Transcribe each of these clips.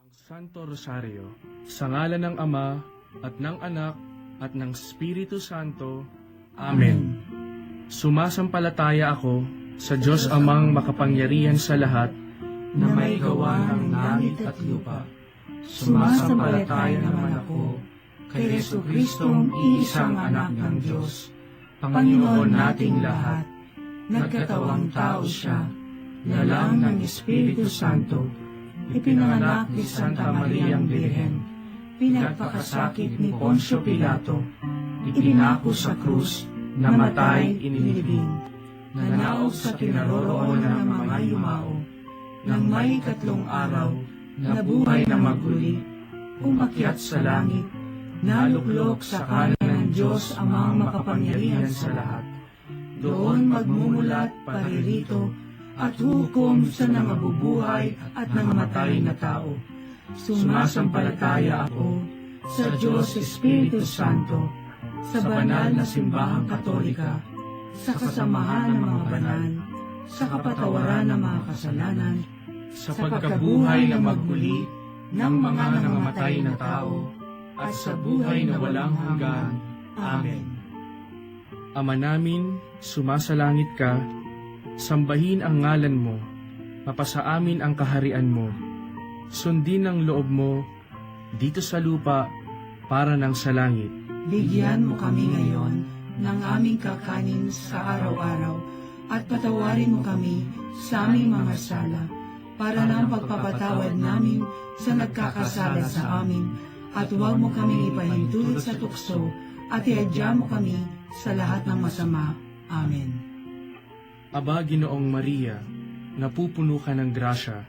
Ang Santo Rosario, sa ngalan ng Ama, at ng Anak, at ng Espiritu Santo. Amen. Sumasampalataya ako sa Diyos Amang makapangyarihan sa lahat, na may gawa ng langit at lupa. Sumasampalataya naman ako kay Jesucristong iisang anak ng Diyos, Panginoon nating lahat. Nagkatawang tao siya, lalang ng Espiritu Santo, ipinanganak ni Santa Mariang Birhen, pinagpakasakit ni Poncio Pilato, ipinako sa krus, namatay, inilibing, nanaog sa kinaroroonan ng mga yumao, nang may 3 araw, nabuhay na maguli, umakyat sa langit, naluklok sa kanan ng Diyos Amang makapangyarihan sa lahat. Doon magmumulat paririto at hukom sa nangabubuhay at nangamatay na tao. Sumasampalataya ako sa Diyos Espiritu Santo, sa banal na simbahang katolika, sa kasamahan ng mga banal, sa kapatawaran ng mga kasalanan, sa pagkabuhay na magmuli ng mga nangamatay na tao, at sa buhay na walang hanggan. Amen. Ama namin, sumasalangit ka, sambahin ang ngalan mo, mapasa amin ang kaharian mo, sundin ang loob mo, dito sa lupa, para ng sa langit. Bigyan mo kami ngayon ng aming kakanin sa araw-araw, at patawarin mo kami sa aming mga sala, para ng pagpapatawad namin sa nagkakasala sa amin, at huwag mo kaming ipahintulot sa tukso, at iadya mo kami sa lahat ng masama. Amen. Aba, Ginoong Maria, napupuno ka ng grasya,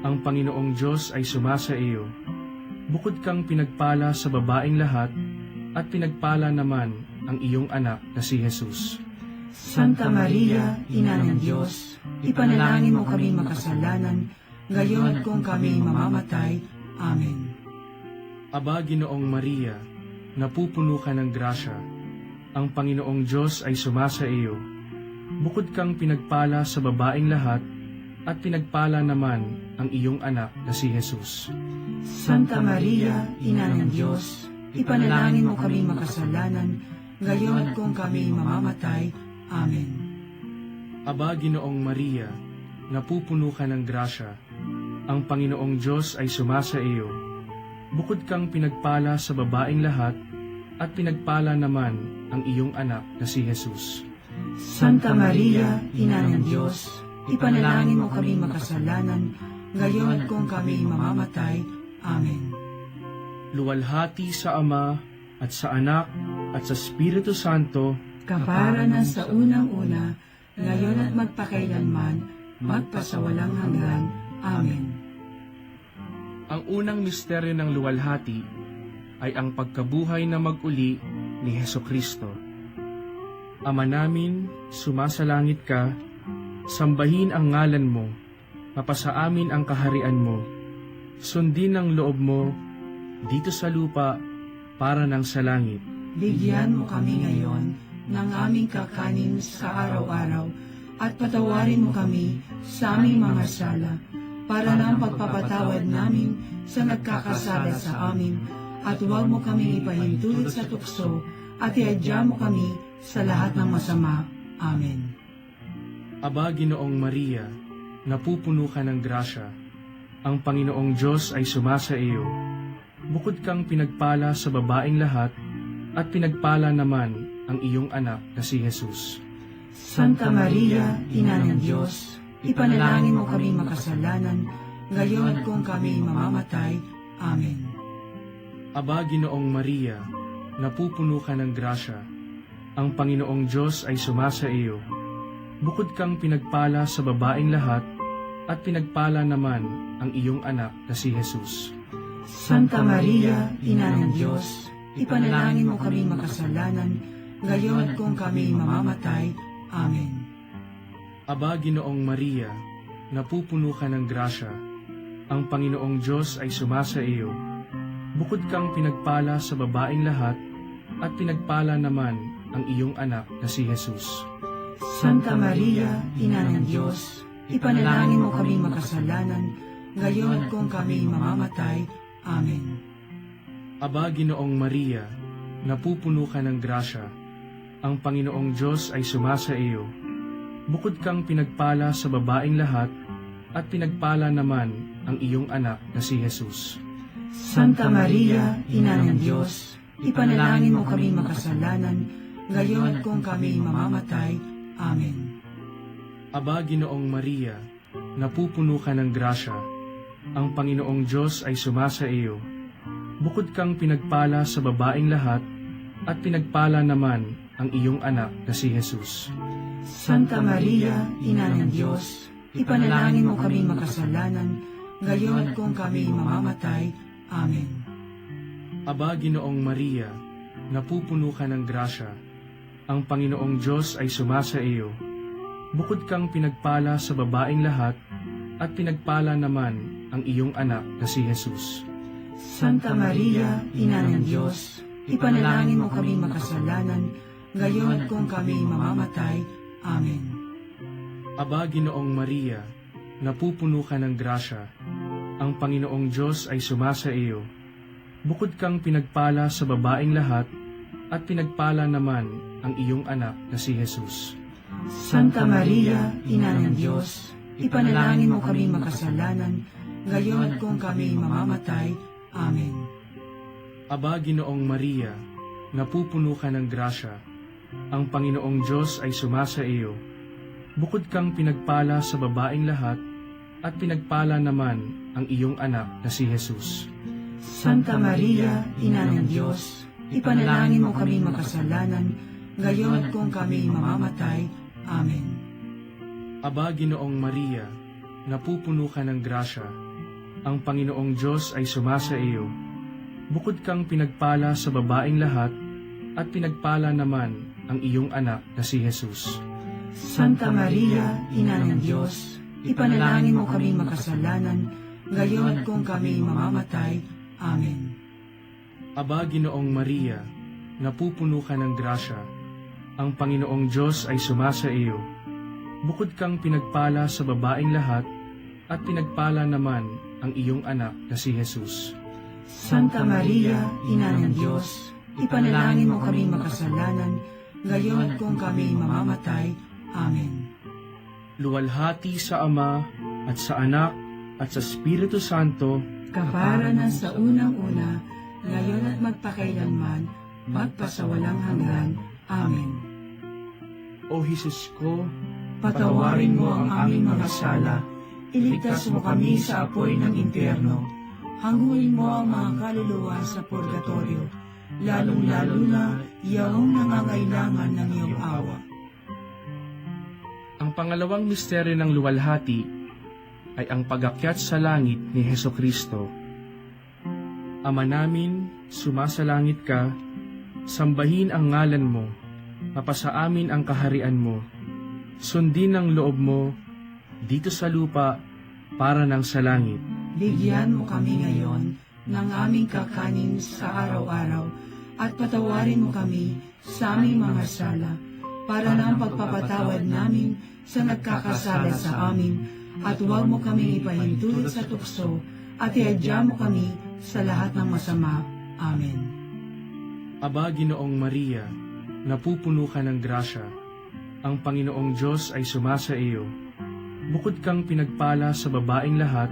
ang Panginoong Diyos ay sumasa iyo. Bukod kang pinagpala sa babaeng lahat, at pinagpala naman ang iyong anak na si Jesus. Santa Maria, Ina ng Diyos, ipanalangin mo kami makasalanan, ngayon kung kami mamamatay. Amen. Aba, Ginoong Maria, napupuno ka ng grasya, ang Panginoong Diyos ay sumasa iyo. Bukod kang pinagpala sa babaeng lahat, at pinagpala naman ang iyong anak na si Jesus. Santa Maria, Ina ng Diyos, ipanalangin mo kami makasalanan, ngayon kung kami mamamatay. Amen. Aba, Ginoong Maria, napupuno ka ng grasya, ang Panginoong Diyos ay sumasa iyo. Bukod kang pinagpala sa babaeng lahat, at pinagpala naman ang iyong anak na si Jesus. Santa Maria, Ina ng Diyos, ipanalangin mo kami makasalanan, ngayon kung kami mamamatay. Amen. Luwalhati sa Ama, at sa Anak, at sa Espiritu Santo, kapara na sa unang-una, ngayon at magpakailanman, magpasawalang hanggan. Amen. Ang unang misteryo ng luwalhati ay ang pagkabuhay na mag-uli ni Hesukristo. Ama namin, sumasalangit ka, sambahin ang ngalan mo, mapasa amin ang kaharian mo, sundin ang loob mo, dito sa lupa, para ng sa langit. Bigyan mo kami ngayon ng aming kakanin sa araw-araw, at patawarin mo kami sa aming mga sala, para ng pagpapatawad namin sa nagkakasala sa amin, at huwag mo kaming ipahintulot sa tukso, at iadya mo kami sa lahat ng masama. Amen. Aba, Ginoong Maria, napupuno ka ng grasya, ang Panginoong Diyos ay sumasa iyo. Bukod kang pinagpala sa babaeng lahat, at pinagpala naman ang iyong anak na si Jesus. Santa Maria, Ina ng Diyos, ipanalangin mo kami makasalanan, ngayon kung kami mamamatay. Amen. Aba, Ginoong Maria, napupuno ka ng grasya, ang Panginoong Diyos ay sumasa iyo. Bukod kang pinagpala sa babaeng lahat, at pinagpala naman ang iyong anak na si Jesus. Santa Maria, Ina ng Diyos, ipanalangin mo kami makasalanan, ngayon kung kami mamamatay. Amen. Aba, Ginoong Maria, napupuno ka ng grasya, ang Panginoong Diyos ay sumasa iyo. Bukod kang pinagpala sa babaeng lahat, at pinagpala naman ang iyong anak na si Jesus. Santa Maria, Ina ng Diyos, ipanalangin mo kami makasalanan, ngayon kung kami mamamatay. Amen. Aba, Ginoong Maria, napupuno ka ng grasya. Ang Panginoong Diyos ay sumasa iyo. Bukod kang pinagpala sa babaeng lahat, at pinagpala naman ang iyong anak na si Jesus. Santa Maria, Ina ng Diyos, ipanalangin mo kami makasalanan, ngayon kung kami mamamatay. Amen. Aba, Ginoong Maria, napupuno ka ng grasya. Ang Panginoong Diyos ay sumasa iyo. Bukod kang pinagpala sa babaeng lahat, at pinagpala naman ang iyong anak na si Jesus. Santa Maria, Ina ng Diyos, ipanalangin mo kami makasalanan, ngayon kung kami mamamatay. Amen. Aba, Ginoong Maria, napupuno ka ng grasya. Ang Panginoong Diyos ay sumasa iyo. Bukod kang pinagpala sa babaeng lahat, at pinagpala naman ang iyong anak na si Jesus. Santa Maria, Ina ng Diyos, ipanalangin mo kami makasalanan, ngayon kung kami mamamatay. Amen. Aba, Ginoong Maria, napupuno ka ng grasya. Ang Panginoong Diyos ay sumasa iyo. Bukod kang pinagpala sa babaeng lahat, at pinagpala naman ang iyong anak na si Jesus. Santa Maria, Ina ng Diyos, ipanalangin mo kami makasalanan, ngayon kung kami mamamatay. Amen. Aba, Ginoong Maria, napupuno ka ng grasya. Ang Panginoong Diyos ay sumasa iyo. Bukod kang pinagpala sa babaeng lahat, at pinagpala naman ang iyong anak na si Jesus. Santa Maria, Ina ng Diyos, ipanalangin mo kami makasalanan, ngayon kung kami mamamatay. Amen. Aba, Ginoong Maria, napupuno ka ng grasya. Ang Panginoong Diyos ay sumasa iyo. Bukod kang pinagpala sa babaeng lahat, at pinagpala naman ang iyong anak na si Jesus. Santa Maria, Ina ng Diyos, ipanalangin mo kami makasalanan, ngayon kung kami mamamatay. Amen. Aba, Ginoong Maria, napupuno ka ng grasya. Ang Panginoong Diyos ay sumasa iyo. Bukod kang pinagpala sa babaeng lahat, at pinagpala naman ang iyong anak na si Jesus. Santa Maria, Ina ng Diyos, ipanalangin mo kami makasalanan, ngayon kung kami mamamatay. Amen. Luwalhati sa Ama, at sa Anak, at sa Espiritu Santo, Kapara na sa unang-una, ngayon at magpakailanman, magpasawalang hanggan. Amen. O Jesus ko, Patawarin mo ang aming mga sala, iligtas mo kami sa apoy ng impyerno, hanguin mo ang mga kaluluwa sa purgatorio, lalong-lalo na yaong nangangailangan ng iyong awa. ang pangalawang misteryo ng luwalhati ay ang pag-akyat sa langit ni Hesukristo. Ama namin, sumasalangit ka, sambahin ang ngalan mo, mapasa amin ang kaharian mo, sundin ang loob mo, dito sa lupa, para ng sa langit. Bigyan mo kami ngayon ng aming kakanin sa araw-araw at patawarin mo kami sa aming mga sala para ng pagpapatawad namin sa nagkakasala sa amin at huwag mo kami ipahintulot sa tukso at iadya mo kami sa lahat ng masama. Amen. Aba, Ginoong Maria, napupuno ka ng grasya. Ang Panginoong Diyos ay sumasa iyo. Bukod kang pinagpala sa babaeng lahat,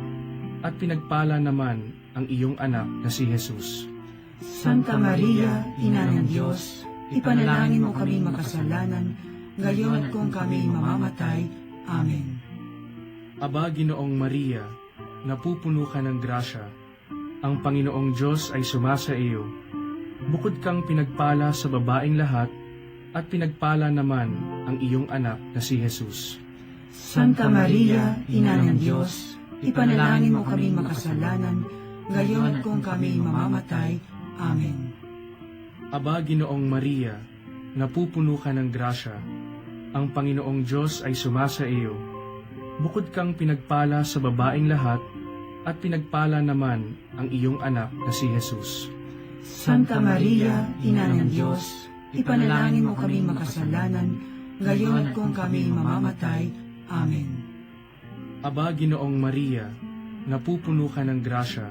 at pinagpala naman ang iyong anak na si Jesus. Santa Maria, Ina ng Diyos, ipanalangin mo kami makasalanan, ngayon kung kami mamamatay. Amen. Aba, Ginoong Maria, napupuno ka ng grasya. Ang Panginoong Diyos ay sumasa iyo. Bukod kang pinagpala sa babaeng lahat, at pinagpala naman ang iyong anak na si Jesus. Santa Maria, Ina ng Diyos, ipanalangin mo kami makasalanan, ngayon kung kami mamamatay. Amen. Aba, Ginoong Maria, napupuno ka ng grasya. Ang Panginoong Diyos ay sumasa iyo. Bukod kang pinagpala sa babaeng lahat, at pinagpala naman ang iyong anak na si Jesus. Santa Maria, Ina ng Diyos, ipanalangin mo kami makasalanan, ngayon kung kami mamamatay. Amen. Aba, Ginoong Maria, napupuno ka ng grasya.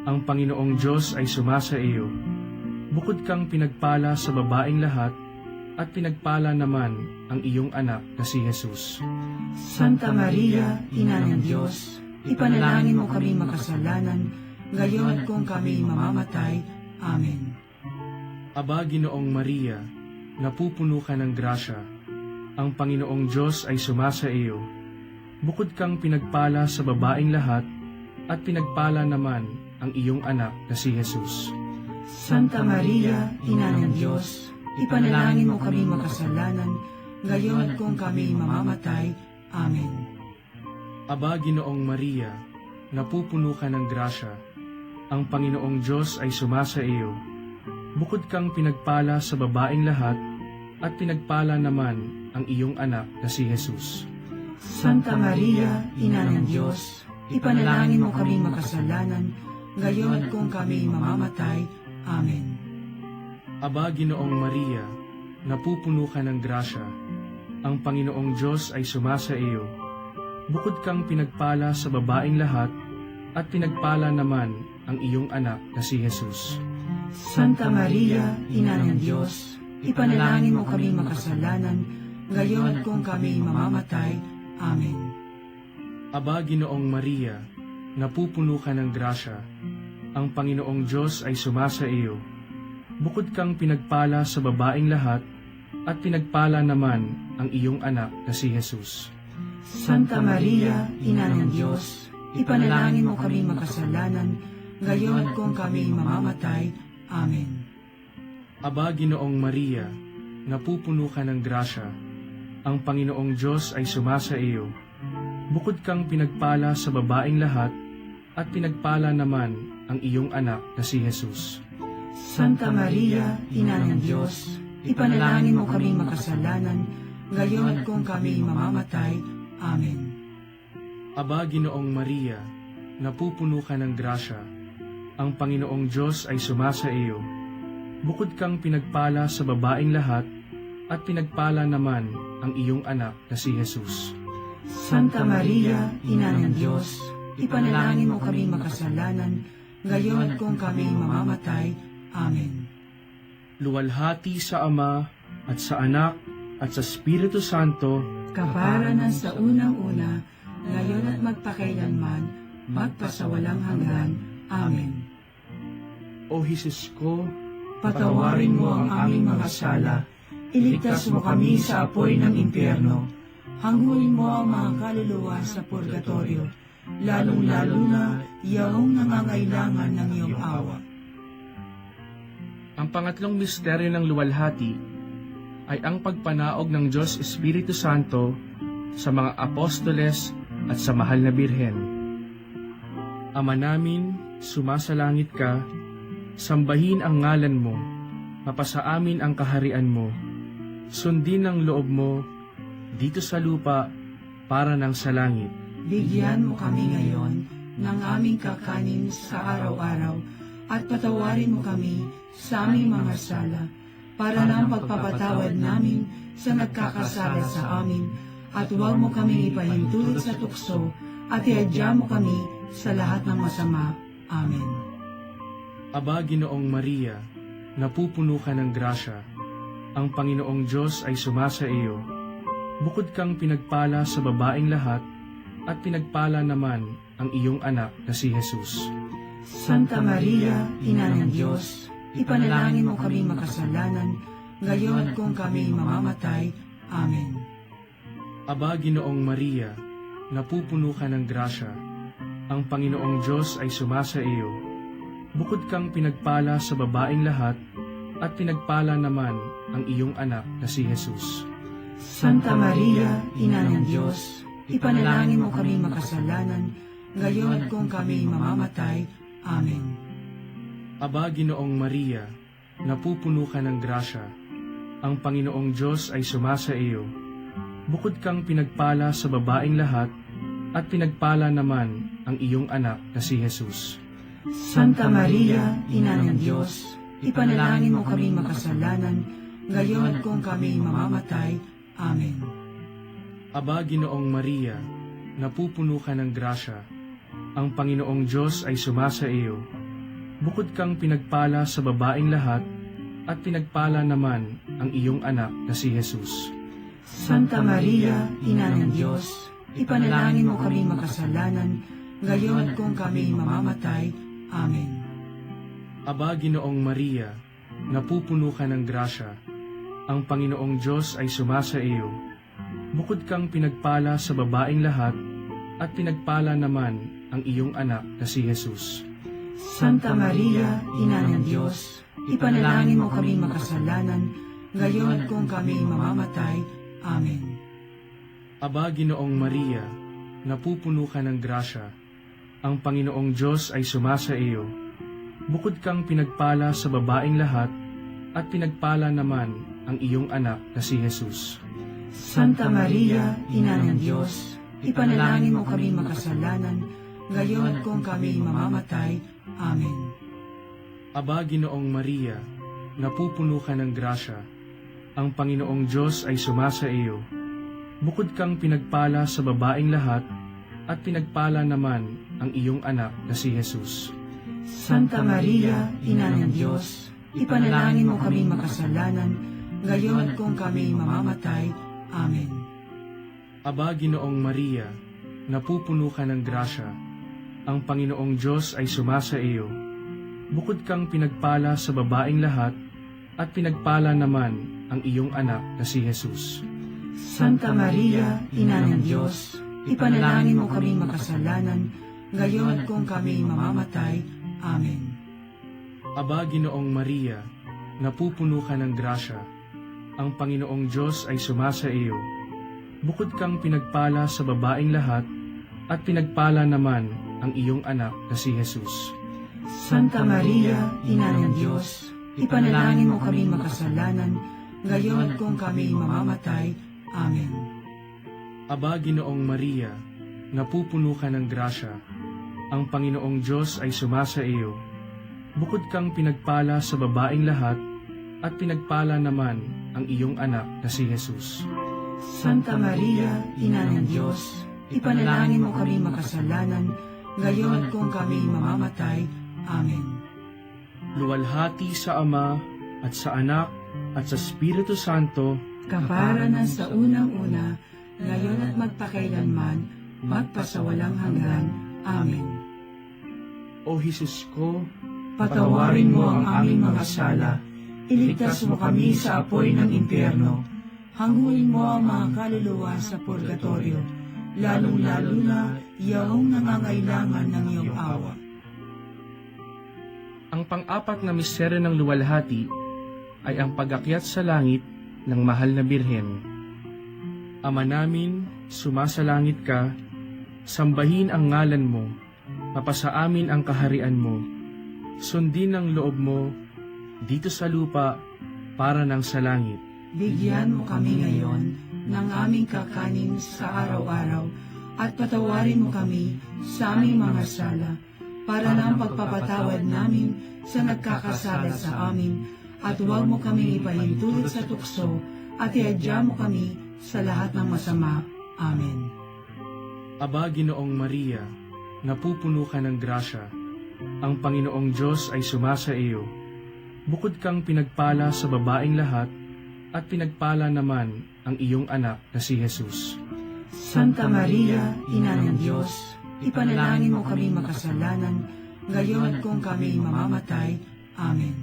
Ang Panginoong Diyos ay sumasa iyo. Bukod kang pinagpala sa babaeng lahat, at pinagpala naman ang iyong anak na si Jesus. Santa Maria, Ina ng Diyos, ipanalangin mo kami makasalanan, ngayon at kung kami mamamatay. Amen. Aba, Ginoong Maria, napupuno ka ng grasya. Ang Panginoong Diyos ay sumasa iyo. Bukod kang pinagpala sa babaeng lahat, at pinagpala naman ang iyong anak na si Jesus. Santa Maria, Ina ng Diyos, ipanalangin mo kami makasalanan, ngayon at kung kami mamamatay. Amen. Aba, Ginoong Maria, napupuno ka ng grasya. Ang Panginoong Diyos ay sumasa iyo. Bukod kang pinagpala sa babaeng lahat, at pinagpala naman ang iyong anak na si Jesus. Santa Maria, Ina ng Diyos, ipanalangin mo kami makasalanan, ngayon at kung kami mamamatay. Amen. Aba, Ginoong Maria, napupuno ka ng grasya. Ang Panginoong Diyos ay sumasa iyo. Bukod kang pinagpala sa babaeng lahat, at pinagpala naman ang iyong anak na si Jesus. Santa Maria, Ina ng Diyos, ipanalangin mo kami makasalanan, ngayon at kung kami mamamatay. Amen. Aba, Ginoong Maria, napupuno ka ng grasya. Ang Panginoong Diyos ay sumasa iyo. Bukod kang pinagpala sa babaeng lahat, at pinagpala naman ang iyong anak na si Jesus. Santa Maria, Ina ng Diyos, ipanalangin mo kami makasalanan, ngayon at kung kami mamamatay. Amen. Aba, Ginoong Maria, napupuno ka ng grasya. Ang Panginoong Diyos ay sumasa iyo. Bukod kang pinagpala sa babaeng lahat, at pinagpala naman ang iyong anak na si Jesus. Santa Maria, Ina ng Diyos, ipanalangin mo kami makasalanan, ngayon at kung kami mamamatay. Amen. Aba, Ginoong Maria, napupuno ka ng grasya. Ang Panginoong Diyos ay sumasa iyo. Bukod kang pinagpala sa babaeng lahat, at pinagpala naman ang iyong anak na si Jesus. Santa Maria, Ina ng Diyos, ipanalangin mo kami makasalanan, ngayon at kung kami mamamatay. Amen. Luwalhati sa Ama, at sa Anak, at sa Espiritu Santo, Kapara ng sa unang-una, ngayon at magpakailanman, magpasawalang hanggan. Amen. O Jesus ko, Patawarin mo ang aming mga sala, iligtas mo kami sa apoy ng impyerno, hangulin mo ang mga kaluluwa sa purgatorio, lalong-lalo na yaong nangangailangan ng iyong awa. ang pangatlong misteryo ng luwalhati ay ang pagpanaog ng Diyos Espiritu Santo sa mga apostoles at sa mahal na Birhen. Ama namin, sumasalangit ka, sambahin ang ngalan mo, mapasa amin ang kaharian mo, sundin ang loob mo dito sa lupa para ng sa langit. Bigyan mo kami ngayon ng aming kakanin sa araw-araw at patawarin mo kami sa aming mga sala para ng pagpapatawad namin sa nagkakasala sa amin at huwag mo kami ipahintulot sa tukso at iadya mo kami sa lahat ng masama. Amen. Aba, Ginoong Maria, napupuno ka ng grasya. Ang Panginoong Diyos ay sumasa iyo. Bukod kang pinagpala sa babaeng lahat, at pinagpala naman ang iyong anak na si Jesus. Santa Maria, Ina ng Diyos, ipanalangin mo kami makasalanan, ngayon at kung kami mamamatay. Amen. Aba, Ginoong Maria, napupuno ka ng grasya. Ang Panginoong Diyos ay sumasa iyo. Bukod kang pinagpala sa babaeng lahat, at pinagpala naman ang iyong anak na si Jesus. Santa Maria, Ina ng Diyos, ipanalangin mo kami makasalanan, ngayon at kung kami mamamatay. Amen. Aba, Ginoong Maria, napupuno ka ng grasya. Ang Panginoong Diyos ay sumasa iyo. Bukod kang pinagpala sa babaeng lahat, at pinagpala naman ang iyong anak na si Jesus. Santa Maria, Ina ng Diyos, ipanalangin mo kami makasalanan, ngayon at kung kami mamamatay. Amen. Aba, Ginoong Maria, napupuno ka ng grasya. Ang Panginoong Diyos ay sumasa iyo. Bukod kang pinagpala sa babaeng lahat, at pinagpala naman ang iyong anak na si Jesus. Santa Maria, Ina ng Diyos, ipanalangin mo kami makasalanan, ngayon at kung kami mamamatay. Amen. Aba, Ginoong Maria, napupuno ka ng grasya. Ang Panginoong Diyos ay sumasa iyo. Bukod kang pinagpala sa babaeng lahat, at pinagpala naman ang iyong anak na si Jesus. Santa Maria, Ina ng Diyos, ipanalangin mo kami makasalanan, ngayon at kung kami mamamatay. Amen. Aba, Ginoong Maria, napupuno ka ng grasya. Ang Panginoong Diyos ay sumasa iyo. Bukod kang pinagpala sa babaeng lahat, at pinagpala naman ang iyong anak na si Jesus. Santa Maria, Ina ng Diyos, ipanalangin mo kami makasalanan, ngayon at kung kami mamamatay. Amen. Aba, Ginoong Maria, napupuno ka ng grasya. Ang Panginoong Diyos ay sumasa iyo. Bukod kang pinagpala sa babaeng lahat, at pinagpala naman ang iyong anak na si Jesus. Santa Maria, Ina ng Diyos, ipanalangin mo kami makasalanan, ngayon at kung kami mamamatay. Amen. Aba, Ginoong Maria, napupuno ka ng grasya. Ang Panginoong Diyos ay sumasa iyo. Bukod kang pinagpala sa babaeng lahat, at pinagpala naman ang iyong anak na si Jesus. Santa Maria, Ina ng Diyos, ipanalangin mo kami makasalanan, ngayon at kung kami mamamatay. Amen. Aba, Ginoong Maria, napupuno ka ng grasya. Ang Panginoong Diyos ay sumasa iyo. Bukod kang pinagpala sa babaeng lahat, at pinagpala naman ang iyong anak na si Jesus. Santa Maria, Ina ng Diyos, ipanalangin mo kami makasalanan, ngayon at kung kami mamamatay. Amen. Aba, Ginoong Maria, napupuno ka ng grasya. Ang Panginoong Diyos ay sumasa iyo. Bukod kang pinagpala sa babaeng lahat, at pinagpala naman ang iyong anak na si Jesus. Santa Maria, Ina ng Diyos, ipanalangin mo kami makasalanan, ngayon at kung kami mamamatay. Amen. Luwalhati sa Ama, at sa Anak, at sa Espiritu Santo, Kapara na sa unang-una, ngayon at magpakailanman, magpasawalang hanggan. Amen. O Jesus ko, Patawarin mo ang aming mga sala, iligtas mo kami sa apoy ng impyerno, hanguin mo ang mga kaluluwa sa purgatorio, lalong-lalo na yaong nangangailangan ng iyong awa. ang pang-apat na misteryo ng luwalhati ay ang pag-akyat sa langit ng mahal na Birhen. Ama namin, sumasalangit ka, sambahin ang ngalan mo, mapasa amin ang kaharian mo, sundin ang loob mo dito sa lupa para ng sa langit. Bigyan mo kami ngayon ng aming kakanin sa araw-araw at patawarin mo kami sa aming mga sala para ng pagpapatawad namin sa nagkakasala sa amin at huwag mo kami ipahintulot sa tukso at iadya mo kami sa lahat ng masama. Amen. Aba, Ginoong Maria, napupuno ka ng grasya. Ang Panginoong Diyos ay sumasa iyo. Bukod kang pinagpala sa babaeng lahat, at pinagpala naman ang iyong anak na si Jesus. Santa Maria, Ina ng Diyos, ipanalangin mo kami makasalanan, ngayon kung kami mamamatay. Amen.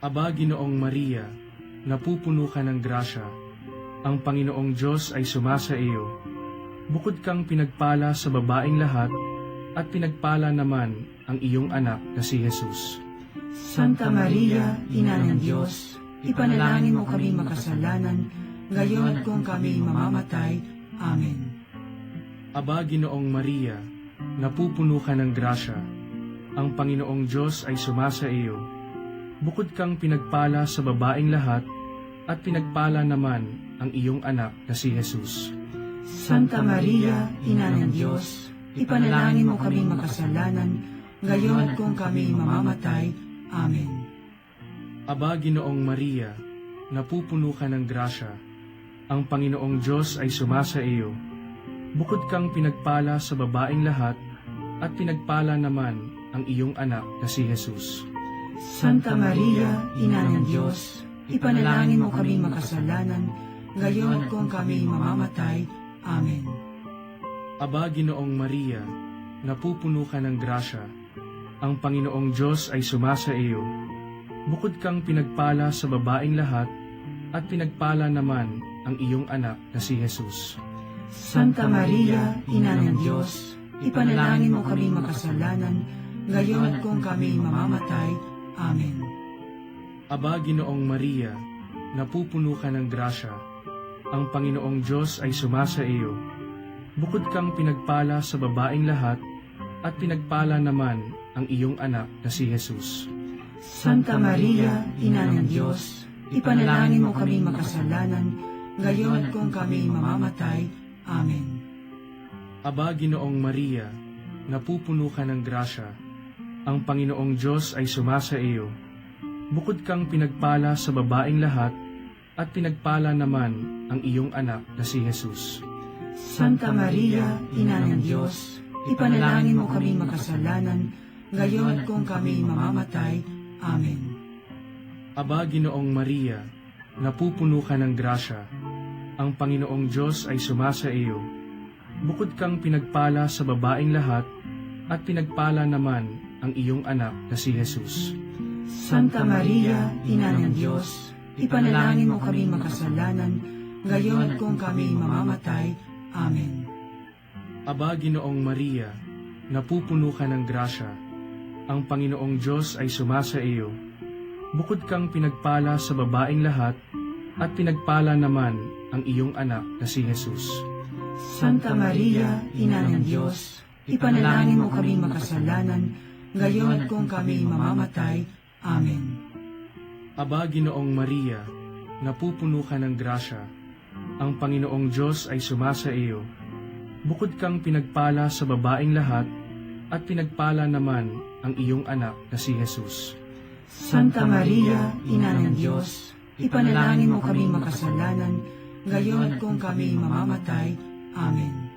Aba, Ginoong Maria, napupuno ka ng grasya. Ang Panginoong Diyos ay sumasa iyo. Bukod kang pinagpala sa babaeng lahat, at pinagpala naman ang iyong anak na si Jesus. Santa Maria, Ina ng Diyos, ipanalangin mo kami makasalanan, ngayon kung kami mamamatay. Amen. Aba, Ginoong Maria, napupuno ka ng grasya. Ang Panginoong Diyos ay sumasa iyo. Bukod kang pinagpala sa babaeng lahat, at pinagpala naman ang iyong anak na si Jesus. Santa Maria, Ina ng Diyos, ipanalangin mo kami makasalanan, ngayon kung kami mamamatay. Amen. Aba, Ginoong Maria, napupuno ka ng grasya. Ang Panginoong Diyos ay sumasa iyo. Bukod kang pinagpala sa babaeng lahat, at pinagpala naman ang iyong anak na si Jesus. Santa Maria, Ina ng Diyos, ipanalangin mo kaming makasalanan, ngayon at kung kami mamamatay. Amen. Aba, Ginoong Maria, napupuno ka ng grasya. Ang Panginoong Diyos ay sumasa iyo. Bukod kang pinagpala sa babaeng lahat, at pinagpala naman ang iyong anak na si Jesus. Santa Maria, Ina ng Diyos, ipanalangin mo kaming makasalanan, ngayon at kung kami mamamatay. Amen. Aba, Ginoong Maria, napupuno ka ng grasya. Ang Panginoong Diyos ay sumasa iyo. Bukod kang pinagpala sa babaeng lahat, at pinagpala naman ang iyong anak na si Jesus. Santa Maria, Ina ng Diyos, ipanalangin mo kaming makasalanan, ngayon at kung kami mamamatay. Amen. Aba, Ginoong Maria, napupuno ka ng grasya. Ang Panginoong Diyos ay sumasa iyo. Bukod kang pinagpala sa babaeng lahat, at pinagpala naman ang iyong anak na si Jesus. Santa Maria, Ina ng Diyos, ipanalangin mo kaming makasalanan, ngayon at kung kami mamamatay. Amen. Aba, Ginoong Maria, napupuno ka ng grasya. Ang Panginoong Diyos ay sumasa iyo. Bukod kang pinagpala sa babaeng lahat, at pinagpala naman ang iyong anak na si Jesus. Santa Maria, Ina ng Diyos, ipanalangin mo kaming makasalanan, ngayon at kung kami mamamatay. Amen. Aba, Ginoong Maria, napupuno ka ng grasya. Ang Panginoong Diyos ay sumasa iyo. Bukod kang pinagpala sa babaeng lahat, at pinagpala naman ang iyong anak na si Jesus. Santa Maria, Ina ng Diyos, ipanalangin mo kaming makasalanan, ngayon at kung kami mamamatay. Amen. Aba, Ginoong Maria, napupuno ka ng grasya. Ang Panginoong Diyos ay sumasa iyo. Bukod kang pinagpala sa babaeng lahat, at pinagpala naman ang iyong anak na si Jesus. Santa Maria, Ina ng Diyos, ipanalangin mo kaming makasalanan, ngayon at kung kami mamamatay. Amen.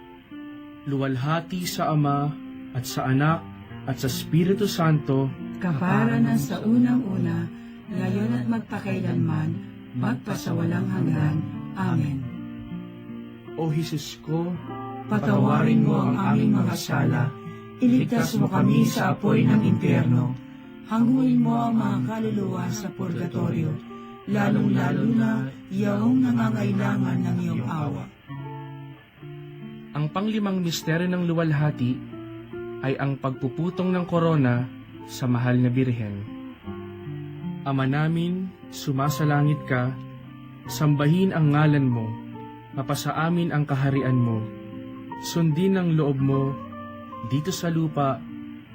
Luwalhati sa Ama, at sa Anak, at sa Espiritu Santo, Kapara na sa unang-una, ngayon at magpakailanman, magpasawalang hanggan. Amen. O Jesus ko, Patawarin mo ang aming mga sala, iligtas mo kami sa apoy ng impyerno, hanguin mo ang mga kaluluwa sa purgatorio, lalong-lalo na yaong nangangailangan ng iyong awa. ang panglimang misteryo ng luwalhati ay ang pagpuputong ng korona sa mahal na Birhen. Ama namin, sumasalangit ka, sambahin ang ngalan mo, mapasa amin ang kaharian mo, sundin ang loob mo dito sa lupa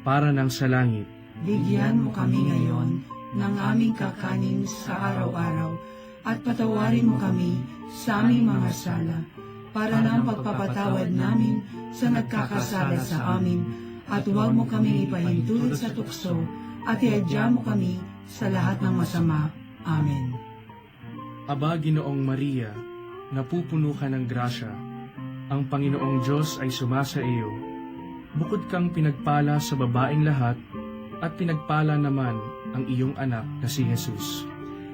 para nang sa langit. Bigyan mo kami ngayon ng aming kakanin sa araw-araw at patawarin mo kami sa aming mga sala para ng pagpapatawad namin sa nagkakasala sa amin at huwag mo kami ipahintulot sa tukso at iadya mo kami sa lahat ng masama. Amen. Aba, Ginoong Maria, napupuno ka ng grasya. Ang Panginoong Diyos ay sumasa iyo. Bukod kang pinagpala sa babaeng lahat, at pinagpala naman ang iyong anak na si Jesus.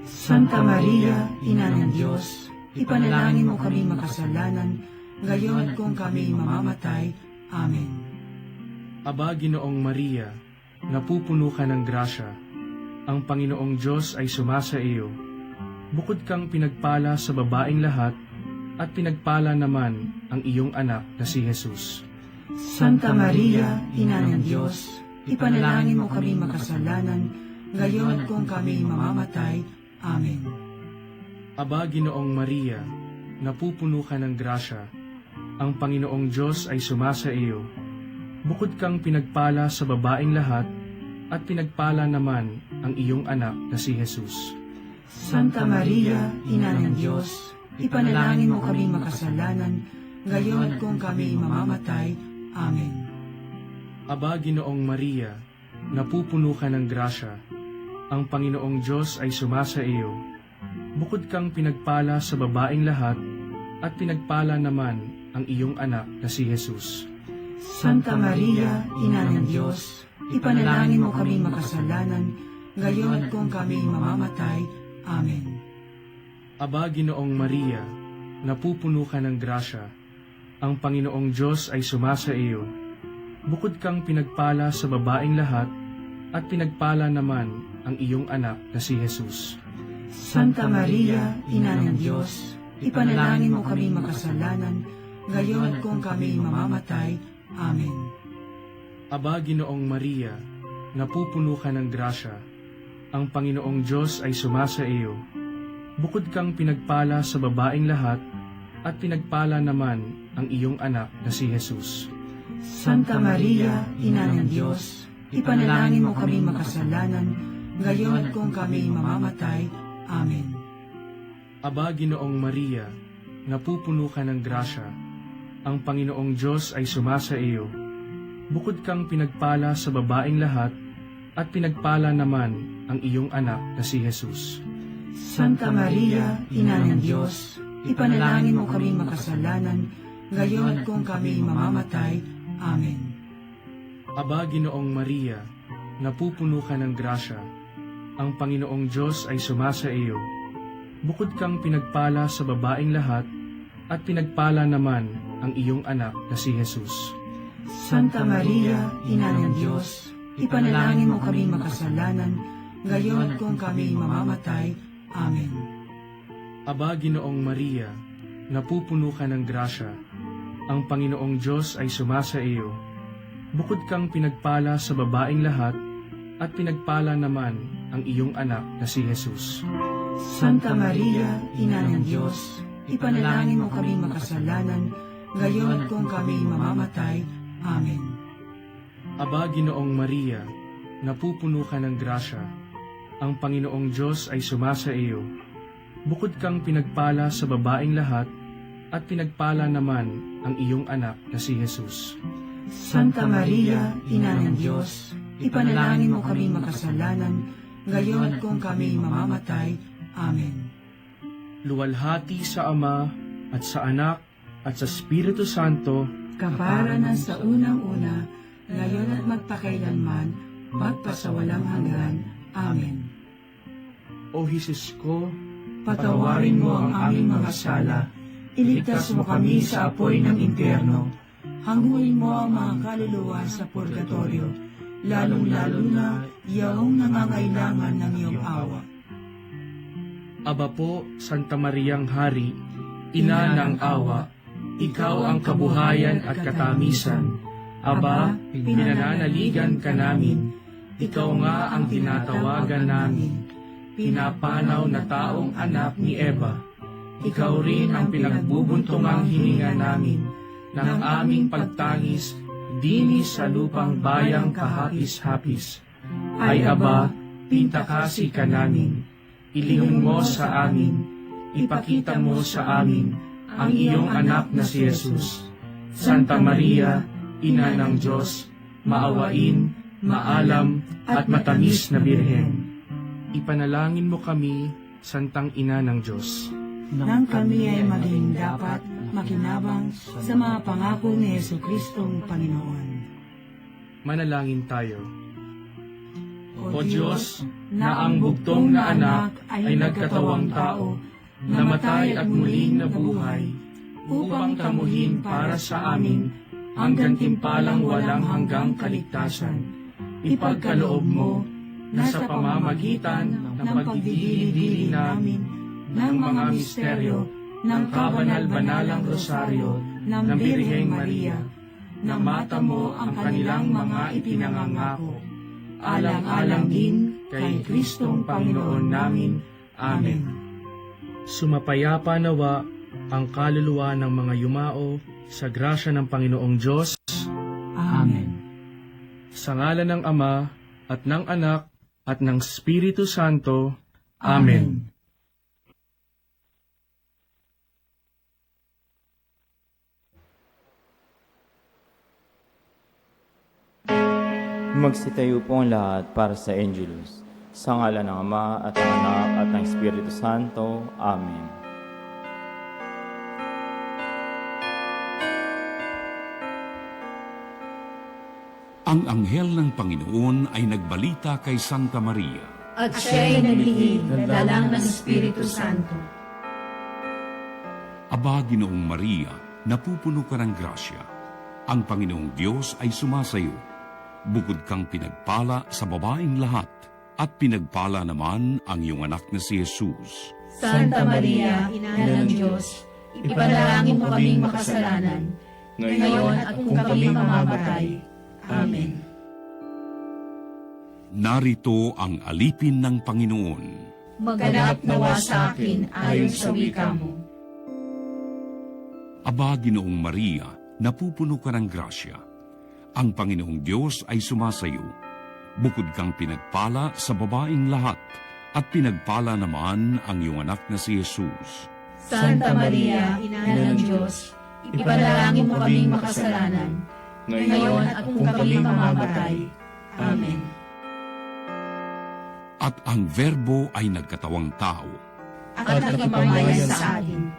Santa Maria, Ina ng Diyos, ipanalangin mo kami makasalanan, ngayon at kung kami mamamatay. Amen. Aba, Ginoong Maria, napupuno ka ng grasya. Ang Panginoong Diyos ay sumasa iyo. Bukod kang pinagpala sa babaeng lahat, at pinagpala naman ang iyong anak na si Jesus. Santa Maria, Ina ng Diyos, ipanalangin mo kami makasalanan, ngayon at kung kami mamamatay. Amen. Aba, Ginoong Maria, napupuno ka ng grasya. Ang Panginoong Diyos ay sumasa iyo. Bukod kang pinagpala sa babaeng lahat, at pinagpala naman ang iyong anak na si Jesus. Santa Maria, Ina ng Diyos, ipanalangin mo kami makasalanan, ngayon at kung kami mamamatay. Amen. Aba, Ginoong Maria, napupuno ka ng grasya. Ang Panginoong Diyos ay sumasa iyo. Bukod kang pinagpala sa babaeng lahat, at pinagpala naman ang iyong anak na si Jesus. Santa Maria, Ina ng Diyos, ipanalangin mo kami makasalanan, ngayon at kung kami mamamatay. Amen. Aba, Ginoong Maria, napupuno ka ng grasya, ang Panginoong Diyos ay sumasa iyo. Bukod kang pinagpala sa babaeng lahat, at pinagpala naman ang iyong anak na si Jesus. Santa Maria, Ina ng Diyos, ipanalangin mo kami makasalanan, ngayon at kung kami mamamatay. Amen. Aba, Ginoong Maria, napupuno ka ng grasya, ang Panginoong Diyos ay sumasa iyo. Bukod kang pinagpala sa babaeng lahat, at pinagpala naman ang iyong anak na si Jesus. Santa Maria, Ina ng Diyos, ipanalangin mo kami makasalanan, ngayon at kung kami mamamatay. Amen. Aba, Ginoong Maria, napupuno ka ng grasya, ang Panginoong Diyos ay sumasa iyo. Bukod kang pinagpala sa babaeng lahat, at pinagpala naman ang iyong anak na si Jesus. Santa Maria, Ina ng Diyos, ipanalangin mo kami makasalanan, ngayon at kung kami mamamatay. Amen. Aba, Ginoong Maria, napupuno ka ng grasya, ang Panginoong Diyos ay sumasa iyo. Bukod kang pinagpala sa babaeng lahat, at pinagpala naman ang iyong anak na si Jesus. Santa Maria, Ina ng Diyos, ipanalangin mo kami makasalanan, ngayon at kung kami mamamatay. Amen. Aba, Ginoong Maria, napupuno ka ng grasya, ang Panginoong Diyos ay sumasa iyo. Bukod kang pinagpala sa babaeng lahat, at pinagpala naman ang iyong anak na si Jesus. Santa Maria, Ina ng Diyos, ipanalangin mo kami makasalanan, ngayon at kung kami mamamatay. Amen. Aba, Ginoong Maria, napupuno ka ng grasya, ang Panginoong Diyos ay sumasa iyo. Bukod kang pinagpala sa babaeng lahat, at pinagpala naman ang iyong anak na si Jesus. Santa Maria, Ina ng Diyos, ipanalangin mo kami makasalanan, ngayon at kung kami mamamatay. Amen. Luwalhati sa Ama, at sa Anak, at sa Espiritu Santo, Kapara na sa unang-una, ngayon at magpakailanman, magpasawalang hanggan. Amen. O Jesus ko, Patawarin mo ang aming mga sala, iligtas mo kami sa apoy ng impyerno, hanguin mo ang mga kaluluwa sa purgatorio, lalong-lalo na yaong nangangailangan ng iyong awa. Aba po, Santa Mariang Hari, Ina ng awa, ikaw ang kabuhayan at katamisan. Aba, pinananaligan ka namin, ikaw nga ang tinatawagan namin. Pinapanaw na taong anak ni Eva, ikaw rin ang pinagbubuntungang hininga namin ng aming pagtangis dini sa lupang bayang kahapis-hapis. Ay Aba, pintakasi ka namin, ilingon mo sa amin, ipakita mo sa amin ang iyong anak na si Jesus. Santa Maria, Ina ng Diyos, maawain, maalam at matamis na Birhen, ipanalangin mo kami, Santang Ina ng Diyos, Nang kami ay maging dapat makinabang sa mga pangako ni Jesucristong Panginoon. manalangin tayo. O Diyos, na ang bugtong na anak ay nagkatawang tao, namatay at muling nabuhay, upang tamuhin para sa amin ang gantimpalang walang hanggang kaligtasan. Ipagkaloob mo na sa pamamagitan ng pagdidili-dili namin ng mga misteryo ng kabanal-banalang rosaryo ng Birheng Maria, na mata mo ang kanilang mga ipinangangako, alang-alang din kay Kristong Panginoon namin. Amen. Sumapayapa nawa ang kaluluwa ng mga yumao sa grasya ng Panginoong Diyos, Amen. sa ngalan ng Ama, at ng Anak, at ng Espiritu Santo. Amen. Magsitayo po ang lahat para sa Angelus. Sa ngalan ng Ama at ng Anak at ng Espiritu Santo. Amen. Ang anghel ng Panginoon ay nagbalita kay Santa Maria. At siya'y naglihim na dalang ng Espiritu Santo. Aba, Ginoong Maria, napupuno ka ng grasya. Ang Panginoong Diyos ay sumasayo. Bukod kang pinagpala sa babaeng lahat, at pinagpala naman ang iyong anak na si Jesus. Santa Maria, Ina ng Diyos, ipanalangin mo kaming makasalanan, ngayon at kung kami mamamatay. Amen. Narito ang alipin ng Panginoon. Maganap nawa sa akin ayon sa wika mo. Aba, Ginoong Maria, napupuno ka ng grasya. Ang Panginoong Diyos ay sumasayo. Bukod kang pinagpala sa babaeng lahat, at pinagpala naman ang iyong anak na si Jesus. Santa Maria, Ina ng Diyos, ipanalangin mo kaming makasalanan, ngayon at kung kami mamamatay. Amen. At ang Verbo ay nagkatawang tao. At nakipamayan sa atin.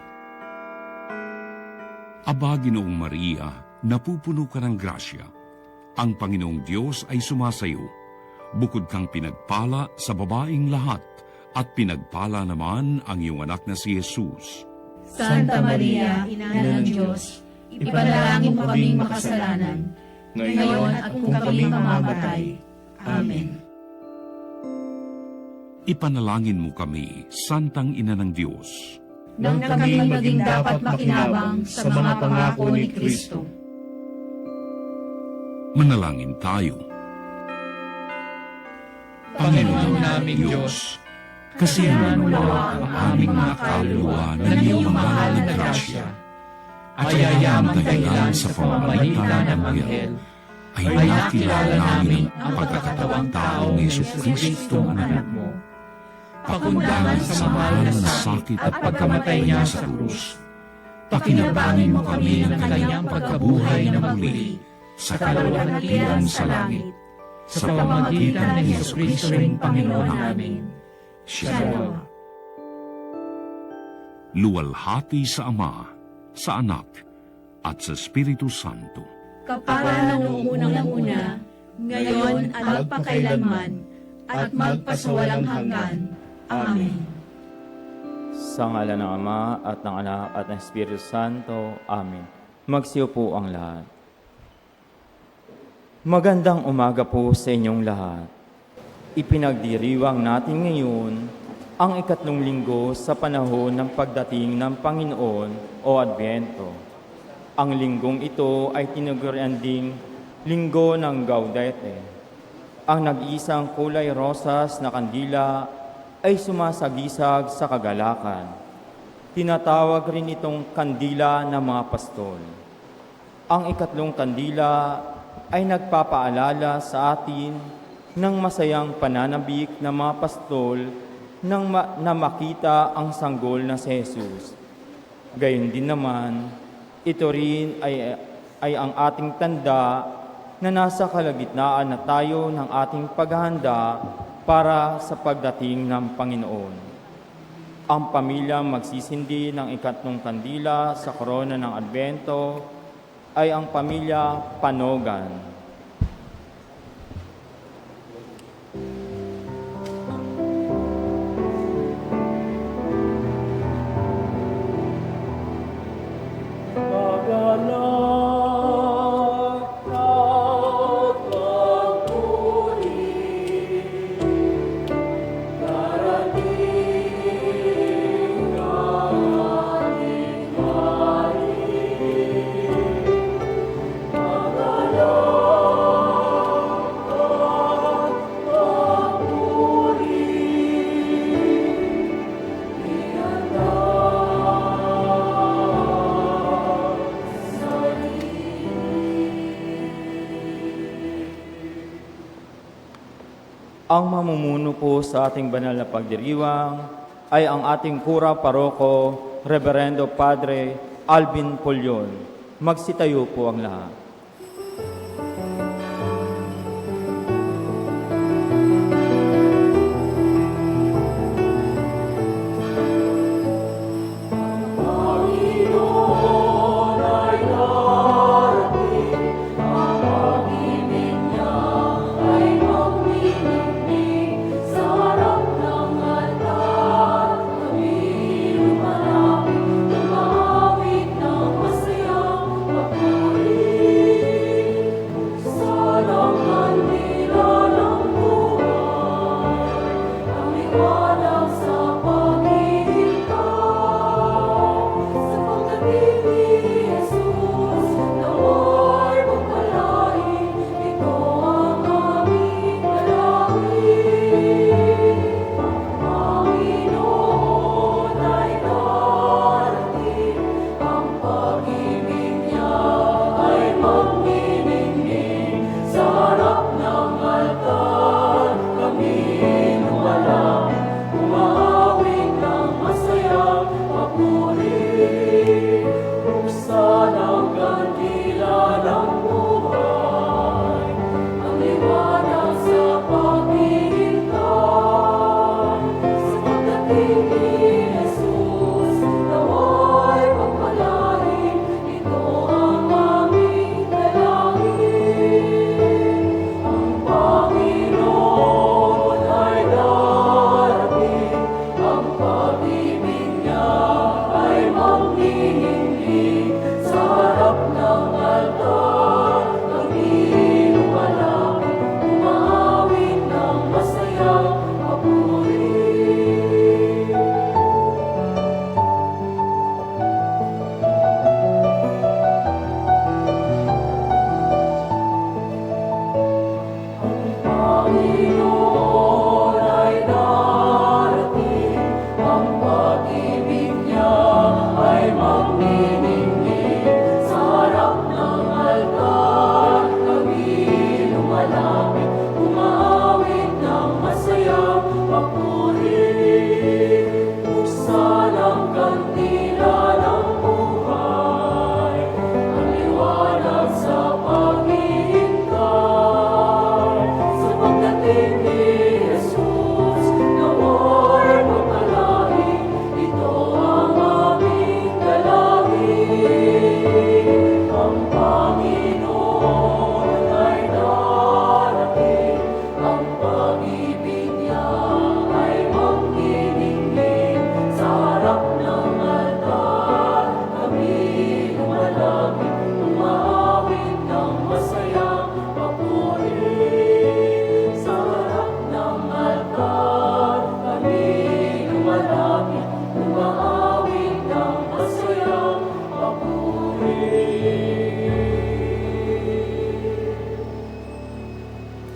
Aba, Ginoong Maria, napupuno ka ng grasya. Ang Panginoong Diyos ay sumasayo. Bukod kang pinagpala sa babaeng lahat, at pinagpala naman ang iyong anak na si Jesus. Santa Maria, Ina ng Diyos, ipanalangin mo kaming makasalanan, ngayon at kung kami mamamatay. Amen. Ipanalangin mo kami, Santang Ina ng Diyos. Nang kami maging dapat makinabang sa mga pangako ni Kristo. Manalangin tayo. Panginoon naming Diyos, kasiyahan mo ang aming mga kaluluwa ng iyong mahal na grasya, at ang dahilan sa pamamagitan ng anghel, ay nakilala namin ang pagkakatawang tao ni Jesucristo ang anak mo. Pakundangan sa mahal na sakit at pagkamatay niya sa krus, pakinabangin mo kami ng kanyang pagkabuhay na muli sa kaluwalhatian sa langit, sa pamamagitan ng Jesucristo ring Panginoon namin. Shalom. Luwalhati sa Ama, sa Anak, at sa Espiritu Santo. Kapara noong unang-una, ngayon at magpakailanman, at magpasawalang hanggan. Amen. Sa ngalan ng Ama at ng Anak at ng Espiritu Santo. Amen. Magsiupo ang lahat. Magandang umaga po sa inyong lahat. Ipinagdiriwang natin ngayon ang 3 linggo sa panahon ng pagdating ng Panginoon o Adbyento. Ang linggong ito ay tinagurian ding Linggo ng Gaudete. Ang nag-iisang kulay rosas na kandila ay sumasagisag sa kagalakan. Tinatawag rin itong kandila ng mga pastol. Ang 3 kandila ay nagpapaalala sa atin ng masayang pananabik ng mga pastol na makita ang sanggol na si Jesus. Gayon din naman, ito rin ay ang ating tanda na nasa kalagitnaan na tayo ng ating paghahanda para sa pagdating ng Panginoon. Ang pamilya magsisindi ng 3 kandila sa korona ng Adbento ay ang pamilya Panogan. Ang mamumuno po sa ating banal na pagdiriwang ay ang ating kura paroko, Reverendo Padre Alvin Polyon. Magsitayo po ang lahat.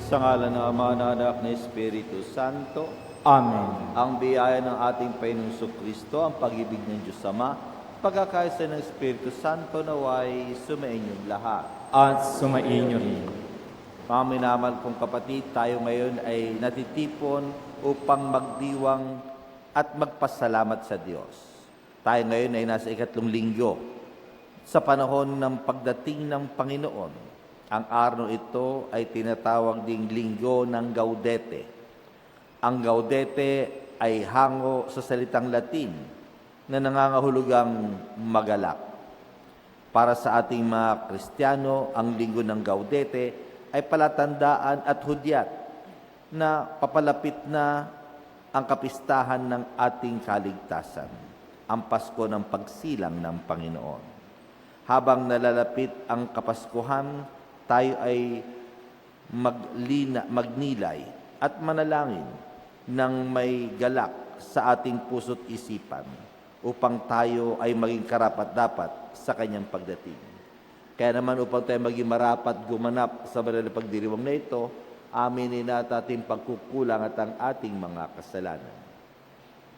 Sa ngalan ng Ama, ng Anak, ng Espiritu Santo, Amen. ang biyaya ng ating Panginoong Kristo, ang pag-ibig ng Diyos Ama, pagkakaisa ng Espiritu Santo naway sumainyong lahat. At sumainyo rin. Mga minamahal kong kapatid, tayo ngayon ay natitipon upang magdiwang at magpasalamat sa Diyos. Tayo ngayon ay nasa 3 linggo sa panahon ng pagdating ng Panginoon. Ang araw ito ay tinatawag ding linggo ng Gaudete. Ang Gaudete ay hango sa salitang Latin na nangangahulugang magalak. Para sa ating mga Kristiyano, ang linggo ng Gaudete ay palatandaan at hudyat na papalapit na ang kapistahan ng ating kaligtasan, ang Pasko ng pagsilang ng Panginoon. Habang nalalapit ang Kapaskuhan, tayo ay magnilay at manalangin ng may galak sa ating puso't isipan upang tayo ay maging karapat-dapat sa kanyang pagdating. Kaya naman upang tayo maging marapat gumanap sa banal na pagdiriwang na ito, aminin natin ating pagkukulang at ang ating mga kasalanan.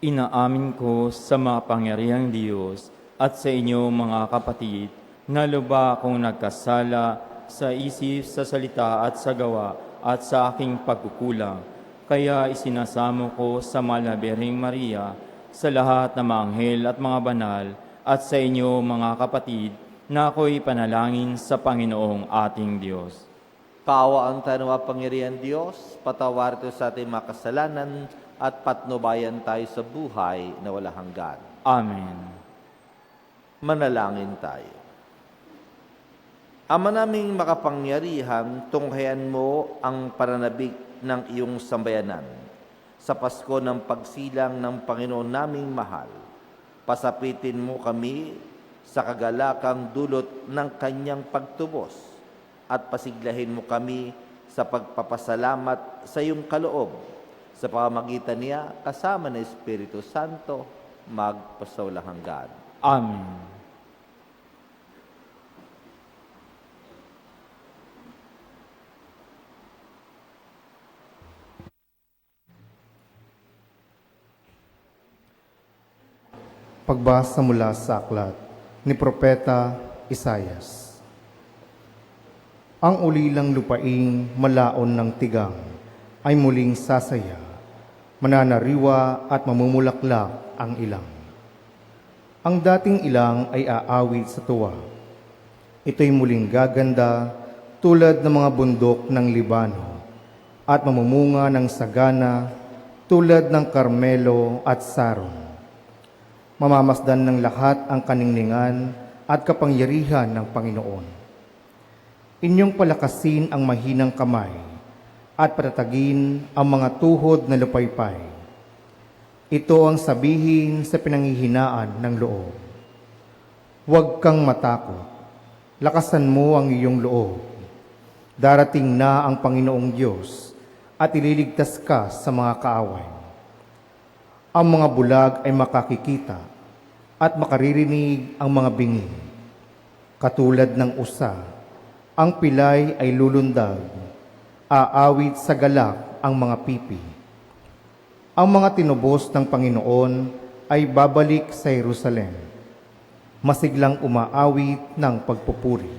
Inaamin ko sa makapangyarihang Diyos at sa inyo mga kapatid na luba akong nagkasala sa isip, sa salita at sa gawa at sa aking pagkukulang. Kaya isinasamo ko sa Mahal na Birheng Maria, sa lahat ng mga anghel at mga banal, at sa inyo mga kapatid, na ako'y panalangin sa Panginoong ating Diyos. Kaawaan tayo ng mapangyarihan Diyos, patawar ito sa ating mga kasalanan, at patnubayan tayo sa buhay na walang hanggan. Amen. Manalangin tayo. Ama naming makapangyarihan, tunghayan mo ang pananabik ng iyong sambayanan. Sa Pasko ng pagsilang ng Panginoon naming mahal, pasapitin mo kami sa kagalakang dulot ng kanyang pagtubos at pasiglahin mo kami sa pagpapasalamat sa iyong kaloob. Sa pamamagitan niya, kasama ng Espiritu Santo, magpasawalang hanggan. Amen. Pagbasa mula sa aklat ni Propeta Isayas. Ang ulilang lupaing malaon ng tigang ay muling sasaya, mananariwa at mamumulaklak ang ilang. Ang dating ilang ay aawit sa tuwa. Ito'y muling gaganda tulad ng mga bundok ng Libano at mamumunga ng sagana tulad ng Carmelo at Saron. Mamamasdan ng lahat ang kaningningan at kapangyarihan ng Panginoon. Inyong palakasin ang mahinang kamay at patatagin ang mga tuhod na lupaypay. Ito ang sabihin sa pinanghihinaan ng loob. Huwag kang matakot. Lakasan mo ang iyong loob. Darating na ang Panginoong Diyos at ililigtas ka sa mga kaaway. Ang mga bulag ay makakikita at makaririnig ang mga bingi. Katulad ng usa, ang pilay ay lulundag, aawit sa galak ang mga pipi. Ang mga tinubos ng Panginoon ay babalik sa Jerusalem, masiglang umaawit ng pagpupuri.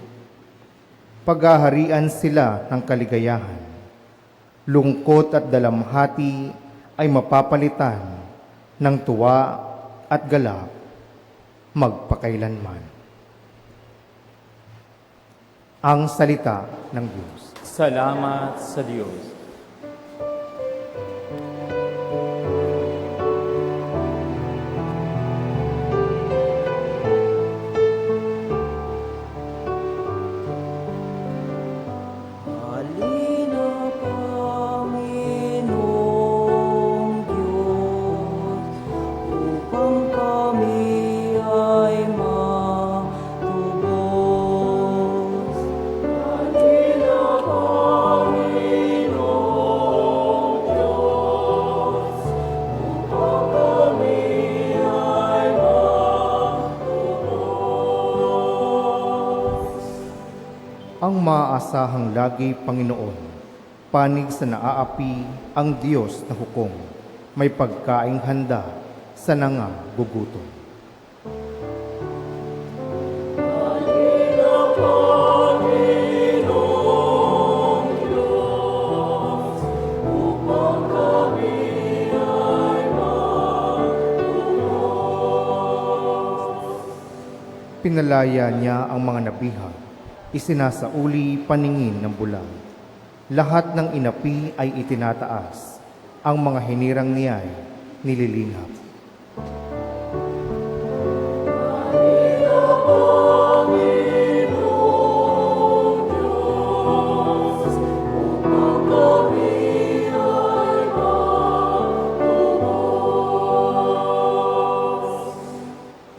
Paghaharian sila ng kaligayahan. Lungkot at dalamhati ay mapapalitan ng tuwa at galak magpakailanman. Ang salita ng Diyos. Salamat sa Diyos. Ang maaasahang lagi, Panginoon, panig sa naaapi ang Diyos na hukom, may pagkaing handa sa nangagugutom. Pinalaya niya ang mga nabihag, isinasauli paningin ng bulag. Lahat ng inapi ay itinataas, ang mga hinirang niya'y nililingap.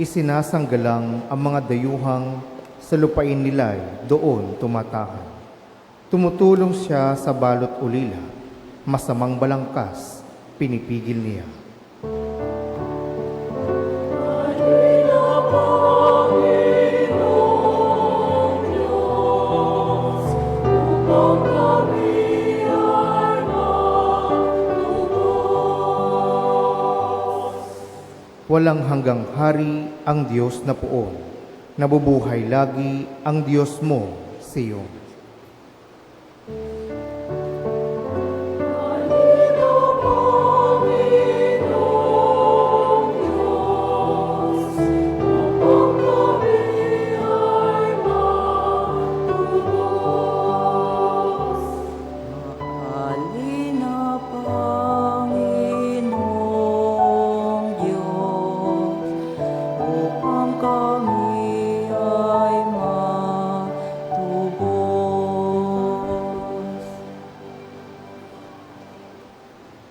Isinasanggalang ang mga dayuhang sa lupain nila'y doon tumatahan. Tumutulong siya sa balot ulila, masamang balangkas, pinipigil niya. Walang hanggang hari ang Diyos na poon, nabubuhay lagi ang Diyos mo, Siyon.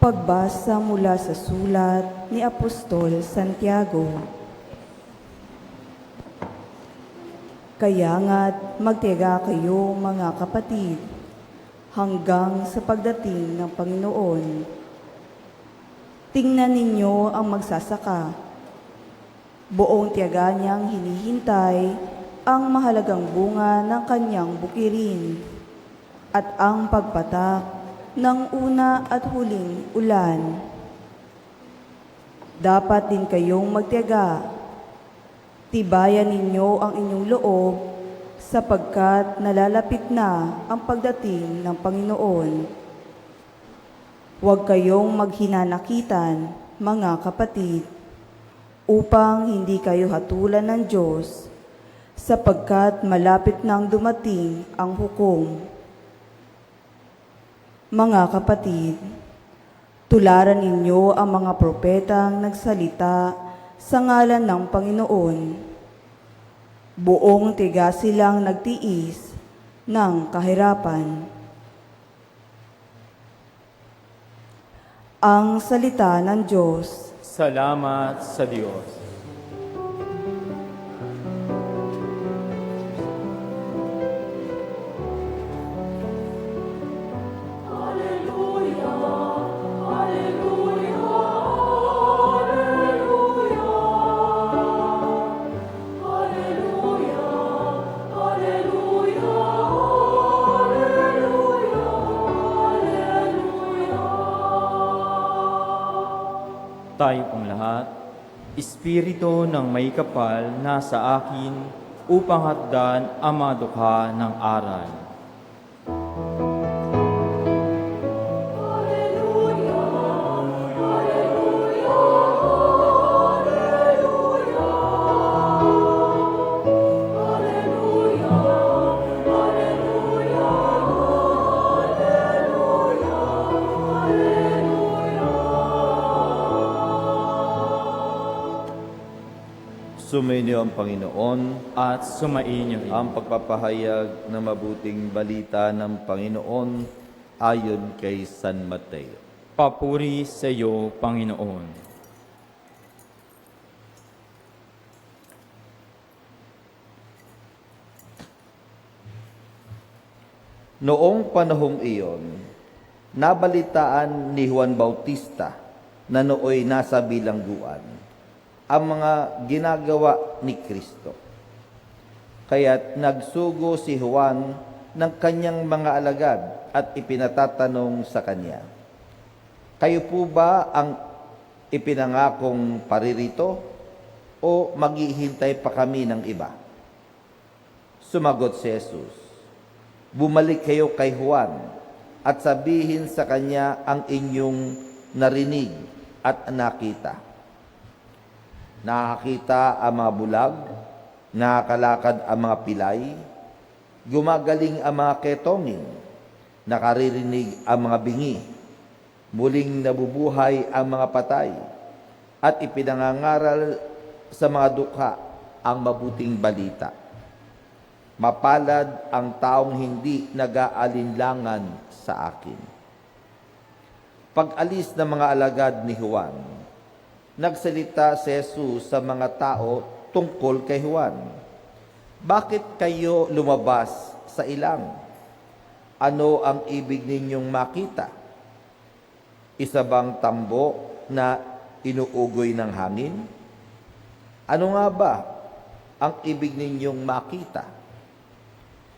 Pagbasa mula sa sulat ni Apostol Santiago. Kaya nga't magtiyaga kayo mga kapatid, hanggang sa pagdating ng Panginoon. Tingnan ninyo ang magsasaka. Buong tiyaga niyang hinihintay ang mahalagang bunga ng kanyang bukirin at ang pagpatak ng una at huling ulan. Dapat din kayong magtiyaga. Tibayan ninyo ang inyong loob sapagkat nalalapit na ang pagdating ng Panginoon. Huwag kayong maghinanakitan, mga kapatid, upang hindi kayo hatulan ng Diyos sapagkat malapit nang dumating ang hukom. Mga kapatid, Tularan ninyo ang mga propetang nagsalita sa ngalan ng Panginoon. Buong tiga silang nagtiis ng kahirapan. Ang salita ng Diyos. Salamat sa Diyos. Tayo pong lahat, Espiritu ng may kapal nasa akin upang hatdan ang mga dukha ng aral. Sumainyo ang Panginoon, At sumainyo rin. ang pagpapahayag ng mabuting balita ng Panginoon ayon kay San Mateo. Papuri sa iyo, Panginoon. Noong panahong iyon, nabalitaan ni Juan Bautista na nooy nasa bilangguan ang mga ginagawa ni Kristo. Kaya't nagsugo si Juan ng kanyang mga alagad at ipinatatanong sa kanya, "Kayo po ba ang ipinangakong paririto o maghihintay pa kami ng iba?" Sumagot si Jesus, "Bumalik kayo kay Juan at sabihin sa kanya ang inyong narinig at nakita. Nakakita ang mga bulag, nakakalakad ang mga pilay, gumagaling ang mga ketongin, nakaririnig ang mga bingi, muling nabubuhay ang mga patay, at ipinangangaral sa mga dukha ang mabuting balita. Mapalad ang taong hindi nag-aalinlangan sa akin." Pag-alis ng mga alagad ni Juan, nagsalita si Jesus sa mga tao tungkol kay Juan. "Bakit kayo lumabas sa ilang? Ano ang ibig ninyong makita? Isa bang tambo na inuugoy ng hangin? Ano nga ba ang ibig ninyong makita?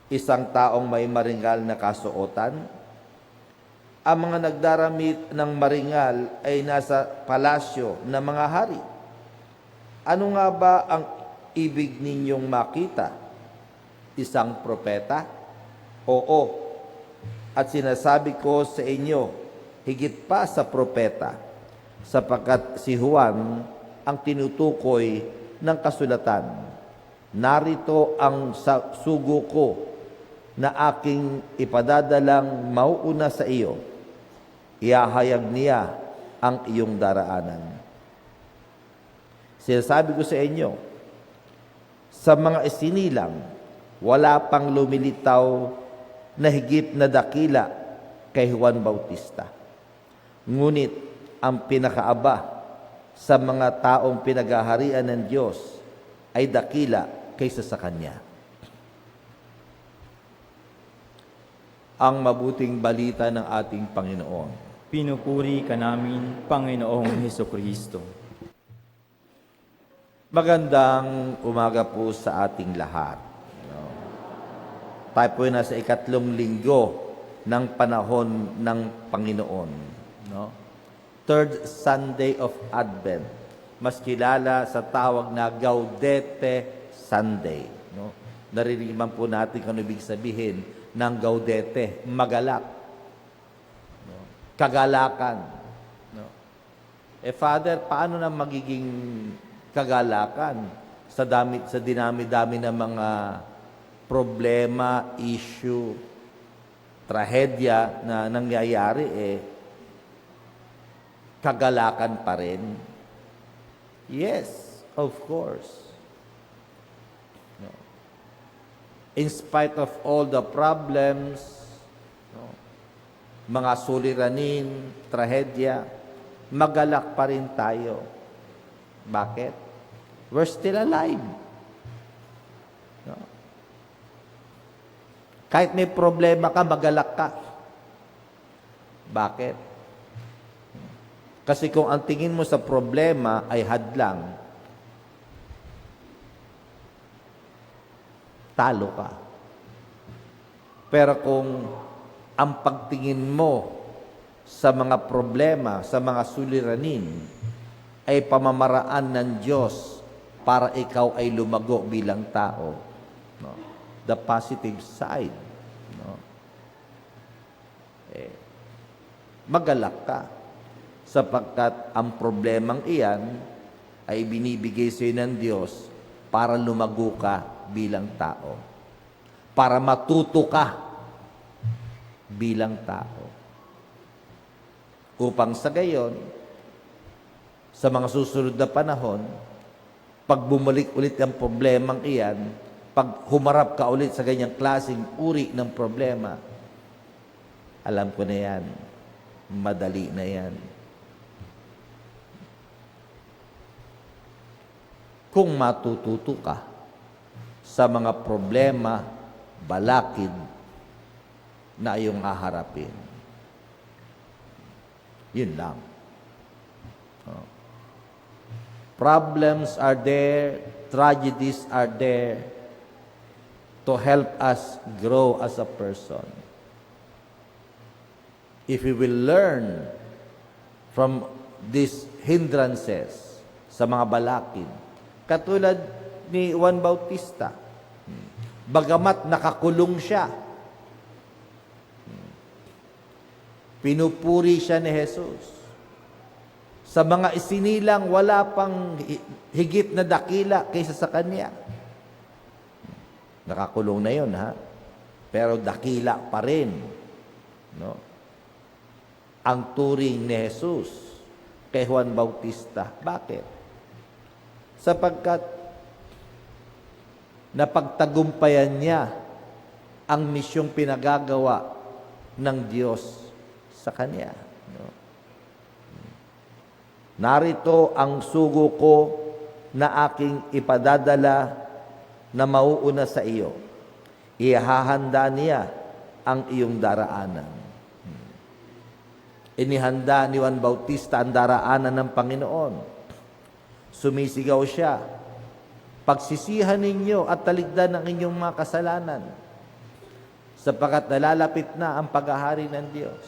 Isang taong may maringal na kasuotan? Ang mga nagdaramit ng maringal ay nasa palasyo ng mga hari. Ano nga ba ang ibig ninyong makita? Isang propeta? Oo. At sinasabi ko sa inyo, higit pa sa propeta, sapagkat si Juan ang tinutukoy ng kasulatan. Narito ang sugo ko na aking ipadadalang mauuna sa iyo. Iahayag niya ang iyong daraanan. Sinasabi ko sa inyo, sa mga isinilang, wala pang lumilitaw na higit na dakila kay Juan Bautista. Ngunit ang pinakaaba sa mga taong pinaghaharian ng Diyos ay dakila kaysa sa Kanya. Ang mabuting balita ng ating Panginoon. Pinupuri ka namin, Panginoong Hesukristo. Magandang umaga po sa ating lahat. No? Tayo po ay nasa 3 linggo ng panahon ng Panginoon. No? Third Sunday of Advent. Mas kilala sa tawag na Gaudete Sunday. No? Narinig man po natin kung ano ibig sabihin ng Gaudete, magalak. Kagalakan. No? Father, paano na magiging kagalakan sa dinami-dami ng mga problema, issue, trahedya na nangyayari? kagalakan pa rin? Yes, of course. No. In spite of all the problems, no, mga suliranin, trahedya, magalak pa rin tayo. Bakit? We're still alive. No? Kahit may problema ka, magalak ka. Bakit? Kasi kung ang tingin mo sa problema ay hadlang, talo ka. Pero kung ang pagtingin mo sa mga problema, sa mga suliranin, ay pamamaraan ng Diyos para ikaw ay lumago bilang tao. No? The positive side. No? Magalak ka. Sapagkat ang problemang iyan ay binibigay sa iyo ng Diyos para lumago ka bilang tao. Para matuto ka bilang tao. Upang sa gayon, sa mga susunod na panahon, pag bumalik ulit ang problemang iyan, pag humarap ka ulit sa ganyang klaseng uri ng problema, alam ko na yan, madali na yan. Kung matututo ka sa mga problema, balakid na iyong haharapin. Yun lang. Problems are there, tragedies are there to help us grow as a person. If we will learn from these hindrances sa mga balakid, katulad ni Juan Bautista, bagamat nakakulong siya, pinupuri siya ni Jesus. Sa mga isinilang, wala pang higit na dakila kaysa sa kanya. Nakakulong na yun, ha? Pero dakila pa rin. No? Ang turing ni Jesus kay Juan Bautista. Bakit? Sapagkat napagtagumpayan niya ang misyong pinagagawa ng Diyos sa kanya. No? Narito ang sugo ko na aking ipadadala na mauuna sa iyo. Ihahanda niya ang iyong daraanan. Inihanda ni Juan Bautista ang daraanan ng Panginoon. Sumisigaw siya, pagsisihan ninyo at taligdan ang inyong mga kasalanan, sapagkat nalalapit na ang paghahari ng Diyos.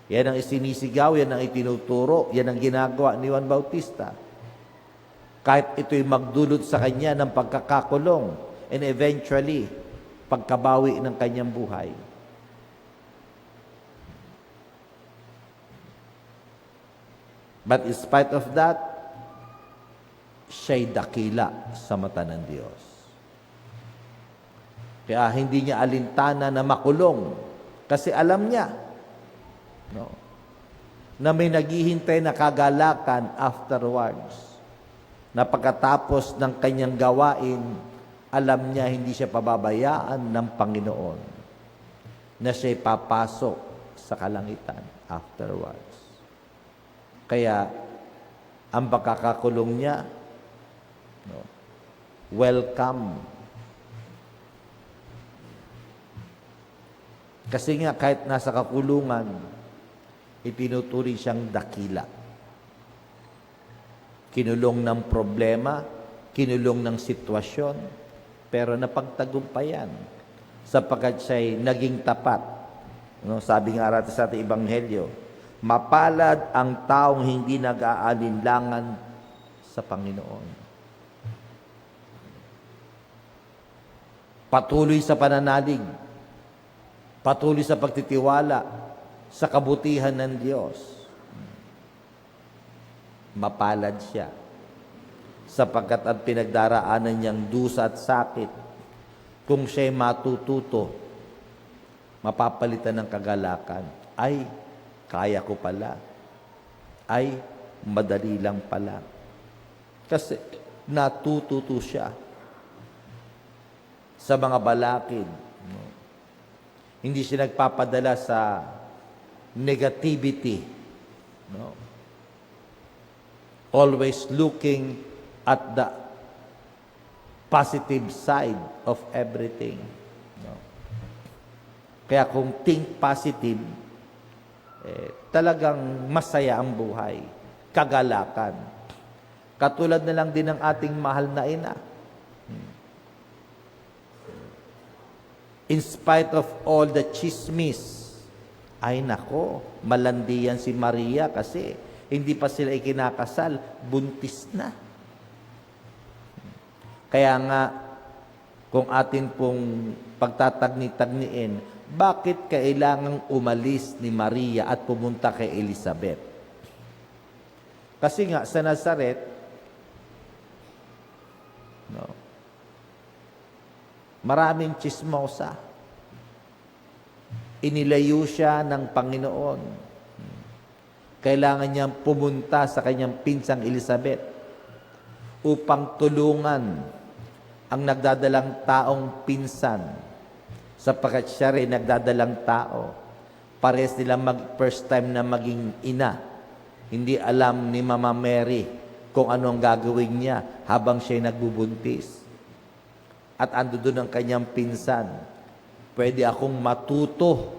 Yan ang isinisigaw, yan ang itinuturo, yan ang ginagawa ni Juan Bautista. Kahit ito'y magdulot sa kanya ng pagkakakulong and eventually, pagkabawi ng kanyang buhay. But in spite of that, siya'y dakila sa mata ng Diyos. Kaya hindi niya alintana na makulong kasi alam niya, no, na may naghihintay na kagalakan afterwards. Na pagkatapos ng kanyang gawain, alam niya hindi siya pababayaan ng Panginoon. Na siya'y papasok sa kalangitan afterwards. Kaya, ang pagkakakulong niya, no, welcome. Kasi nga, kahit nasa kakulungan, itinuturi siyang dakila. Kinulong ng problema, kinulong ng sitwasyon, pero napagtagumpayan sapagkat siya'y naging tapat. No, sabi nga natin sa ating Ebanghelyo, mapalad ang taong hindi nag-aalinlangan sa Panginoon. Patuloy sa pananalig, patuloy sa pagtitiwala sa kabutihan ng Diyos. Mapalad siya sapagkat ang pinagdaraanan niyang dusa at sakit, kung siya'y matututo, mapapalitan ng kagalakan. Ay, kaya ko pala. ay madali lang pala. Kasi natututo siya sa mga balakid. No? Hindi siya nagpapadala sa negativity. No? Always looking at the positive side of everything. No? Kaya kung think positive, talagang masaya ang buhay, kagalakan. Katulad na lang din ng ating mahal na ina. In spite of all the chismis, ay nako, malandi yan si Maria kasi hindi pa sila ikinakasal, buntis na. Kaya nga, kung atin pong pagtatagni-tagniin, bakit kailangang umalis ni Maria at pumunta kay Elizabeth? Kasi nga, sa Nazaret, no, maraming chismosa. Inilayo siya ng Panginoon. Kailangan niyang pumunta sa kanyang pinsang Elizabeth upang tulungan ang nagdadalang taong pinsan, sapagkat siya rin nagdadalang tao. Pares nila first time na maging ina. Hindi alam ni Mama Mary kung ano ang gagawin niya habang siya'y nagbubuntis. At ando doon ang kanyang pinsan. Pwede akong matuto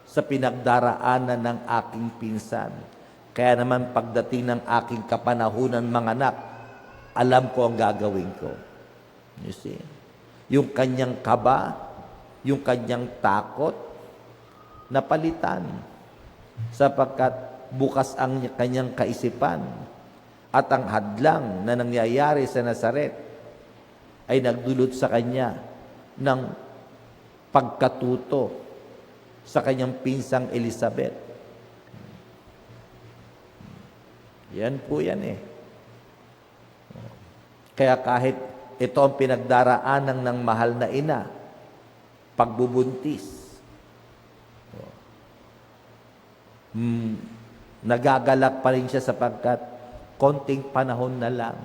sa pinagdaraanan ng aking pinsan. Kaya naman pagdating ng aking kapanahunan, mga anak, alam ko ang gagawin ko. You see? Yung kanyang kaba, yung kanyang takot, napalitan. Sapagkat bukas ang kanyang kaisipan at ang hadlang na nangyayari sa Nazaret ay nagdulot sa kanya ng pagkatuto sa kanyang pinsang Elizabeth. Yan po yan eh. Kaya kahit ito ang pinagdaraanan ng mahal na ina, pagbubuntis, nagagalak pa rin siya sapagkat konting panahon na lang,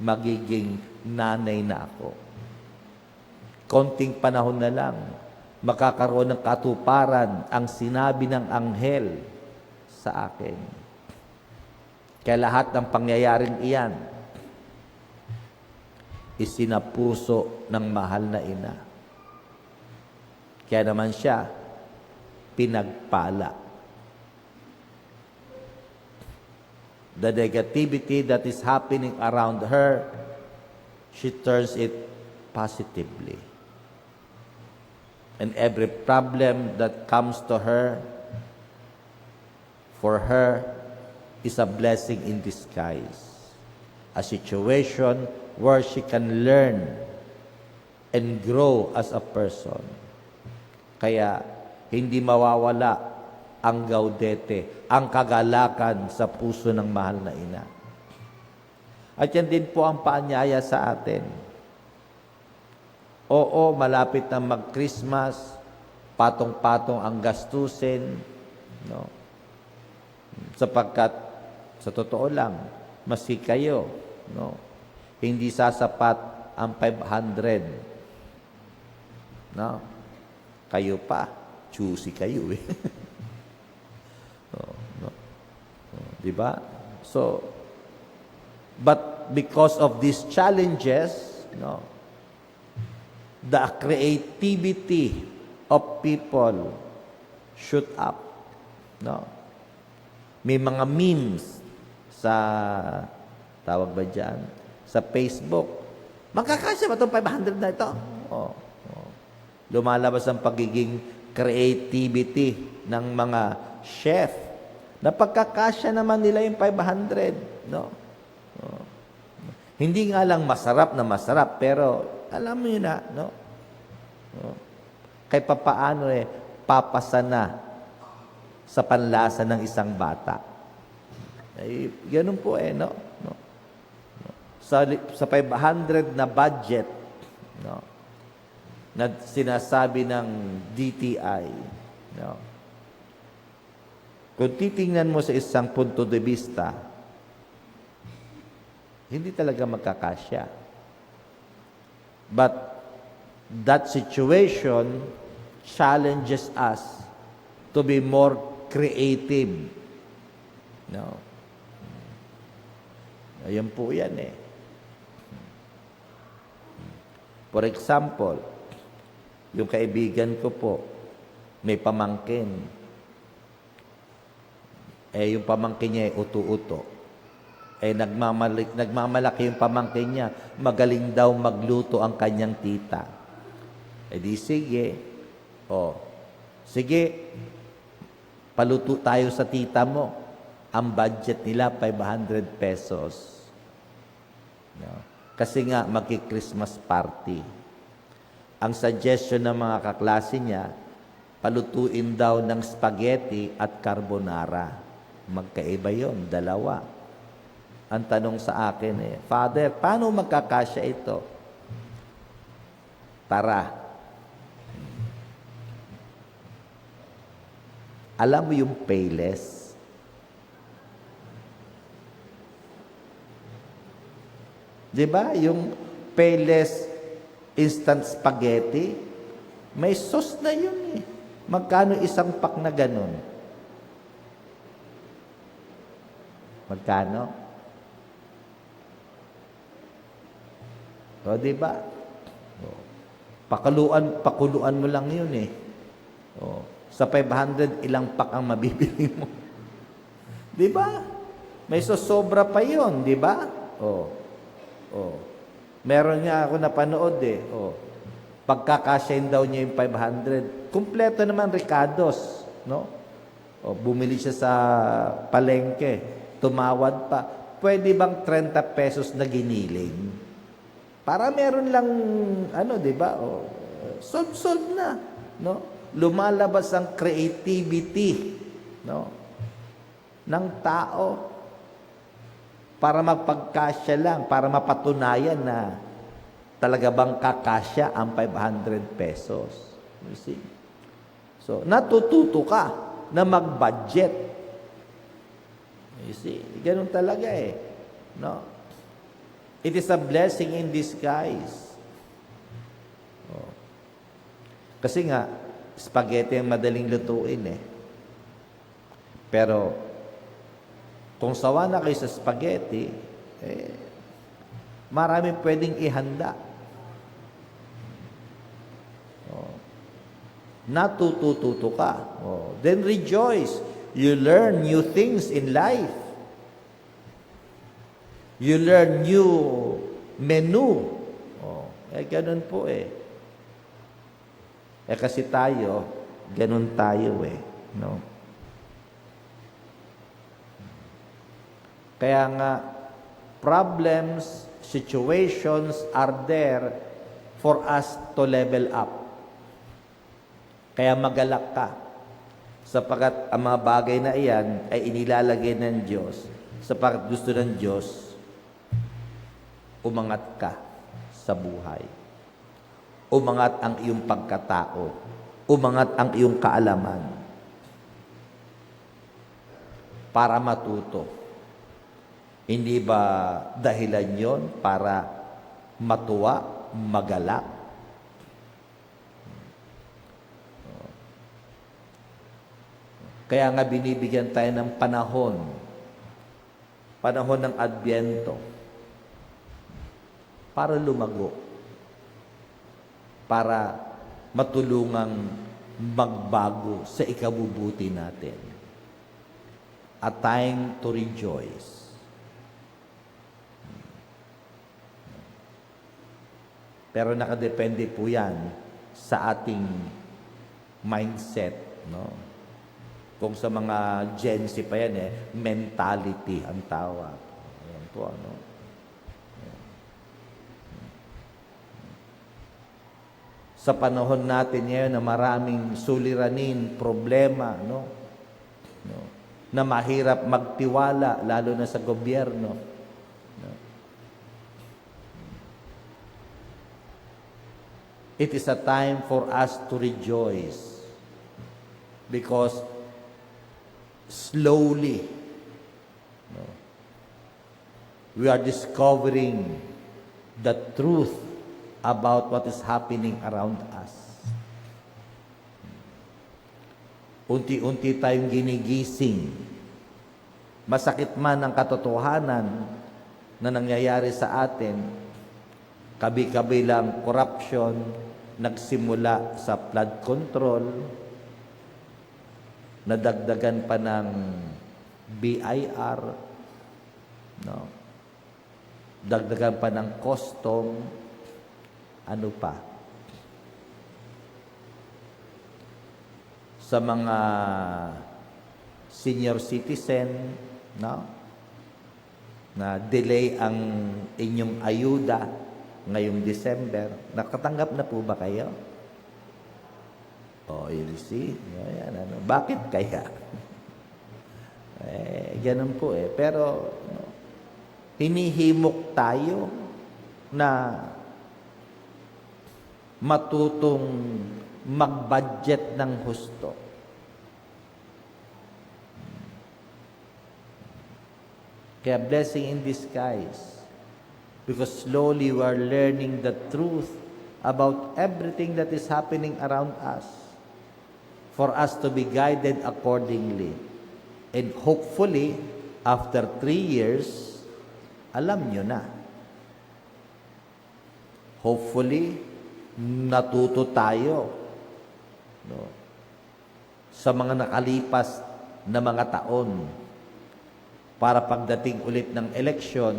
magiging nanay na ako. Konting panahon na lang, makakaroon ng katuparan ang sinabi ng anghel sa akin. Kaya lahat ng pangyayaring iyan, isinapuso ng mahal na ina. Kaya naman siya, pinagpala. The negativity that is happening around her, she turns it positively. And every problem that comes to her, for her, is a blessing in disguise. A situation where she can learn and grow as a person. Kaya, hindi mawawala ang gaudete, ang kagalakan sa puso ng mahal na ina. At yan din po ang paanyaya sa atin. Oo, malapit na mag-Christmas, patong-patong ang gastusin, no? Sapagkat, sa totoo lang, maski kayo, no? Hindi sasapat ang 500. No? Kayo pa, choosy kayo eh. No? Diba? So, but because of these challenges, no, the creativity of people shoot up. No? May mga memes sa, tawag ba dyan, sa Facebook. Magkakasya ba itong 500 na ito? Oh. Lumalabas ang pagiging creativity ng mga chef. Napagkakasya naman nila yung 500. No? Oh. Hindi nga lang masarap na masarap, pero alam mo yun na, no? Oh. Kaya papaano papasa na sa panlasa ng isang bata. Ay, ganun po no? No? Sa 500 na budget, no, na sinasabi ng DTI, no, Kung titingnan mo sa isang punto de vista, hindi talaga magkakasya. But that situation challenges us to be more creative. No? Ayan po yan eh. For example, yung kaibigan ko po, may pamangkin. Yung pamangkin niya ay uto-uto. Nagmamalaki yung pamangkin niya, magaling daw magluto ang kanyang tita. Di sige. Sige, paluto tayo sa tita mo. Ang budget nila, 500 pesos. No? Kasi nga, magki-Christmas party. Ang suggestion ng mga kaklase niya, palutuin daw ng spaghetti at carbonara. Magkaiba yon, dalawa. Ang tanong sa akin Father, paano magkakasya ito? Tara. Alam mo yung payless? Diba? Yung payless instant spaghetti, may sauce na yun eh. Magkano isang pack na ganun? Magkano? Diba? Pakuluan mo lang yun eh. Sa 500, ilang pack ang mabibili mo? Diba? May sobra pa yun, diba? Meron nga ako napanood pagkakasyahin daw niya yung 500. Kumpleto naman Ricardo's, no? Bumili siya sa palengke, tumawad pa. Pwede bang 30 pesos na giniling? Para meron lang, di ba? Solve na, no? Lumalabas ang creativity, no? Ng tao para magpagkasya lang, para mapatunayan na talaga bang kakasya ang 500 pesos. You see? So, natututo ka na mag-budget. You see? Ganun talaga no? It is a blessing in disguise. Kasi nga, spaghetti ang madaling lutuin Pero, kung sawa na kayo sa spaghetti, maraming pwedeng ihanda. Natututo ka. Then rejoice. You learn new things in life. You learn new menu. Ganun po kasi tayo, ganun tayo no? Kaya nga, problems, situations are there for us to level up. Kaya magalak ka. Sapagat ang mga bagay na iyan ay inilalagay ng Diyos. Sapagat gusto ng Diyos, umangat ka sa buhay. Umangat ang iyong pagkatao. Umangat ang iyong kaalaman. Para matuto. Hindi ba dahilan yon para matuwa, magalak? Kaya nga binibigyan tayo ng panahon ng Adbyento, para lumago, para matulungang magbago sa ikabubuti natin. A time to rejoice. Pero nakadepende po yan sa ating mindset, no? Kung sa mga Gen Z pa yan, mentality ang tawag. Ayan po, ano? Sa panahon natin ngayon na maraming suliranin, problema, no? Na mahirap magtiwala, lalo na sa gobyerno. It is a time for us to rejoice because slowly, no, we are discovering the truth about what is happening around us. Unti-unti tayong ginigising. Masakit man ang katotohanan na nangyayari sa atin, kabi-kabilang corruption, nagsimula sa flood control, nadagdagan pa ng BIR, no? Dagdagan pa ng custom, ano pa? Sa mga senior citizen, no? Na delay ang inyong ayuda ngayong December. Nakatanggap na po ba kayo? Oh, you see? Ayan, ano. Bakit kaya? Ganun po eh. Pero, no, hinihimok tayo na matutong mag-budget ng husto. Kaya blessing in disguise. Because slowly we are learning the truth about everything that is happening around us for us to be guided accordingly. And hopefully, after 3 years, alam nyo na. Hopefully, natuto tayo, no, sa mga nakalipas na mga taon para pagdating ulit ng eleksyon,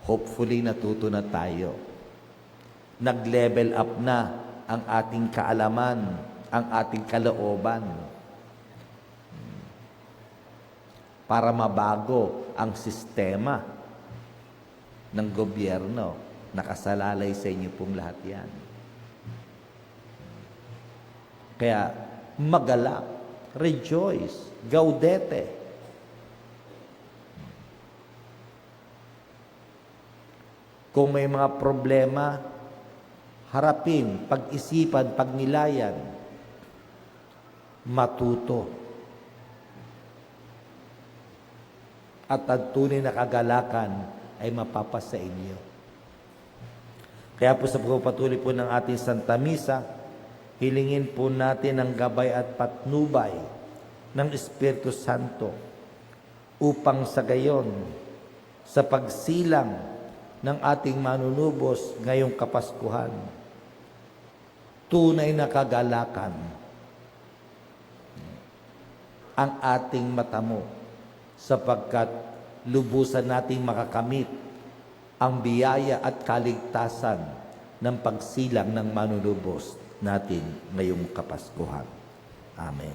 hopefully natuto na tayo. Nag-level up na ang ating kaalaman, ang ating kalooban para mabago ang sistema ng gobyerno. Nakasalalay sa inyo pong lahat yan. Kaya magalak, rejoice, gaudete. Kung may mga problema, harapin, pag-isipan, pagnilayan, matuto. At ang tunay na kagalakan ay mapapasa inyo. Kaya po sa pagpapatuloy po ng ating Santa Misa, hilingin po natin ang gabay at patnubay ng Espiritu Santo upang sa gayon, sa pagsilang ng ating manunubos ngayong Kapaskuhan, tunay na kagalakan ang ating matamo sapagkat lubusan nating makakamit ang biyaya at kaligtasan ng pagsilang ng manunubos natin ngayong Kapaskuhan. Amen.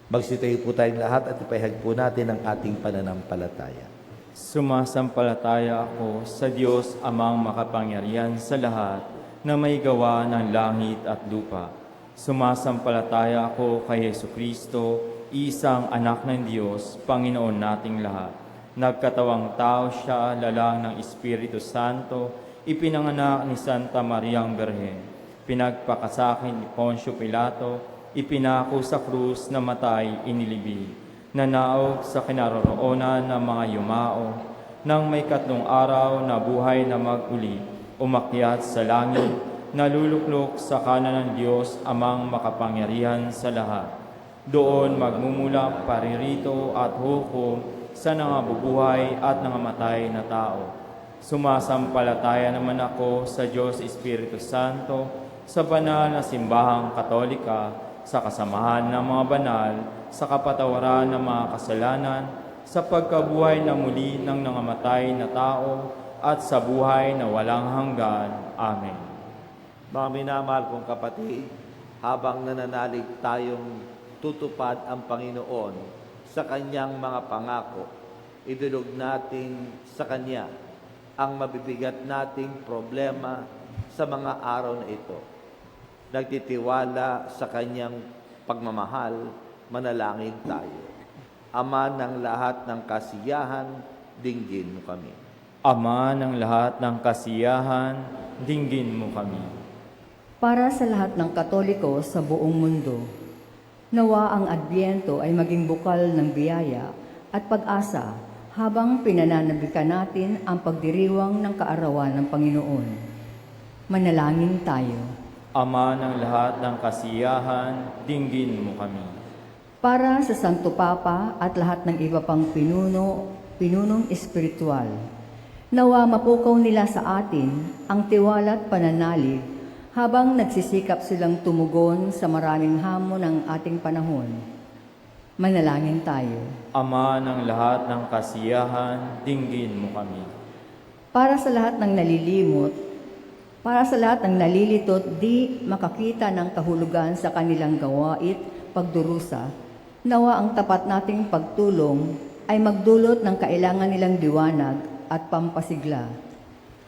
Magsitayo po tayong lahat at ipahayag po natin ang ating pananampalataya. Sumasampalataya ako sa Diyos Amang makapangyarihan sa lahat na may gawa ng langit at lupa. Sumasampalataya ako kay Jesucristo, isang anak ng Diyos, Panginoon nating lahat. Nagkatawang tao siya, lalang ng Espiritu Santo, ipinanganak ni Santa Mariang Berhen, pinagpakasakin ni Poncio Pilato, ipinako sa krus na matay, inilibing, nanaog sa kinaroroonan ng mga yumao, nang may 3 araw na buhay na mag-uli, umakyat sa langit, naluluklok sa kanan ng Diyos Amang makapangyarihan sa lahat. Doon magmumula paririto at hukom sa nangabubuhay at nangamatay na tao. Sumasampalataya naman ako sa Diyos Espiritu Santo, sa banal na simbahang Katolika, sa kasamahan ng mga banal, sa kapatawaran ng mga kasalanan, sa pagkabuhay na muli ng nangamatay na tao, at sa buhay na walang hanggan. Amen. Mga minamahal kong kapatid, habang nananalig tayong tutupad ang Panginoon sa Kanyang mga pangako, idulog natin sa Kanya ang mabibigat nating problema sa mga araw na ito. Nagtitiwala sa Kanyang pagmamahal, manalangin tayo. Ama ng lahat ng kasiyahan, dinggin mo kami. Ama ng lahat ng kasiyahan, dinggin mo kami. Para sa lahat ng Katoliko sa buong mundo, Nawa ang Adbyento ay maging bukal ng biyaya at pag-asa habang pinananabikan natin ang pagdiriwang ng kaarawan ng Panginoon. Manalangin tayo. Ama ng lahat ng kasiyahan, dinggin mo kami. Para sa Santo Papa at lahat ng iba pang pinunong espiritual, nawa mapukaw nila sa atin ang tiwala at pananalig habang nagsisikap silang tumugon sa maraming hamon ng ating panahon. Manalangin tayo. Ama ng lahat ng kasiyahan, dinggin mo kami. Para sa lahat ng nalilimot, para sa lahat ng nalilitot di makakita ng kahulugan sa kanilang gawait, pagdurusa, nawa ang tapat nating pagtulong ay magdulot ng kailangan nilang liwanag at pampasigla.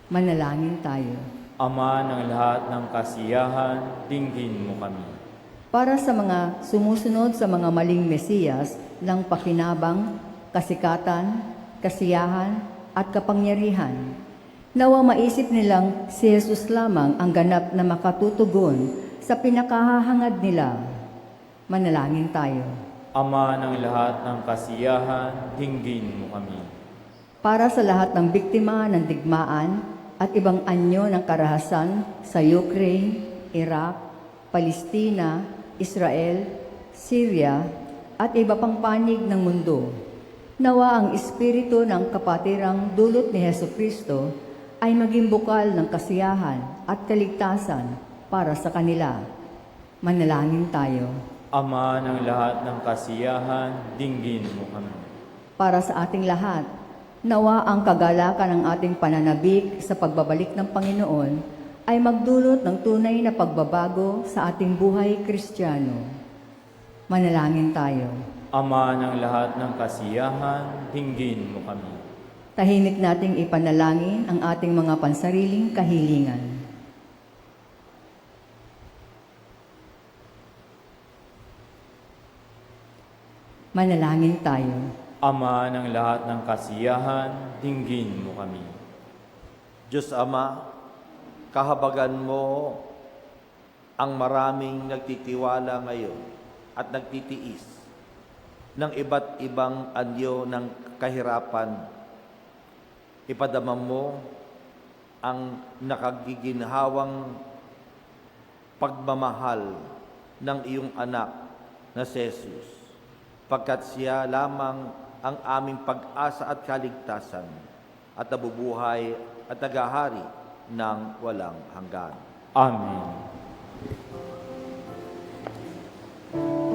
Manalangin tayo. Ama ng lahat ng kasiyahan, dinggin mo kami. Para sa mga sumusunod sa mga maling mesiyas ng pakinabang, kasikatan, kasiyahan at kapangyarihan, nawa maisip nilang si Jesus lamang ang ganap na makatutugon sa pinakahahangad nila. Manalangin tayo. Ama ng lahat ng kasiyahan, dinggin mo kami. Para sa lahat ng biktima ng digmaan at ibang anyo ng karahasan sa Ukraine, Iraq, Palestina, Israel, Syria, at iba pang panig ng mundo, nawa ang espiritu ng kapatirang dulot ni Hesukristo ay maging bukal ng kasiyahan at kaligtasan para sa kanila. Manalangin tayo. Ama ng lahat ng kasiyahan, dinggin mo kami. Para sa ating lahat, nawa ang kagalakan ng ating pananabik sa pagbabalik ng Panginoon ay magdulot ng tunay na pagbabago sa ating buhay Kristiyano. Manalangin tayo. Ama ng lahat ng kasiyahan, dinggin mo kami. Tahimik nating ipanalangin ang ating mga pansariling kahilingan. Manalangin tayo. Ama ng lahat ng kasiyahan, dinggin mo kami. Diyos Ama, kahabagan mo ang maraming nagtitiwala ngayon at nagtitiis ng iba't ibang anyo ng kahirapan. Ipadama mo ang nakagiginhawang pagmamahal ng iyong anak na si Jesus, pagkat siya lamang ang aming pag-asa at kaligtasan at nabubuhay at nagahari ng walang hanggan. Amen. Bye.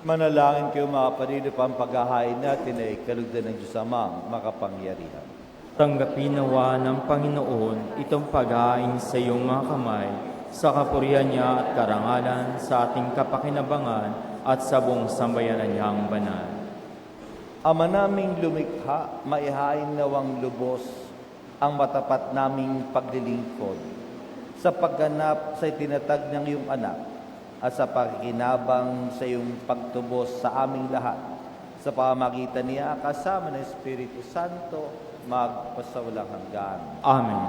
Manalangin kayo mga kapatid, upang paghahain natin ay kalugdan ng Diyos Amang makapangyarihan. Tanggapin nawa ng Panginoon itong paghain sa iyong mga kamay, sa kapurihan niya at karangalan, sa ating kapakinabangan at sa buong sambayanan niyang banal. Ama naming lumikha, maihain nawang lubos ang matapat naming paglilingkod sa pagganap sa itinatag ng iyong anak at sa pakikinabang sa iyong pagtubos sa aming lahat. Sa pamamagitan niya, kasama ng Espiritu Santo, magpasawalang hanggan. Amen.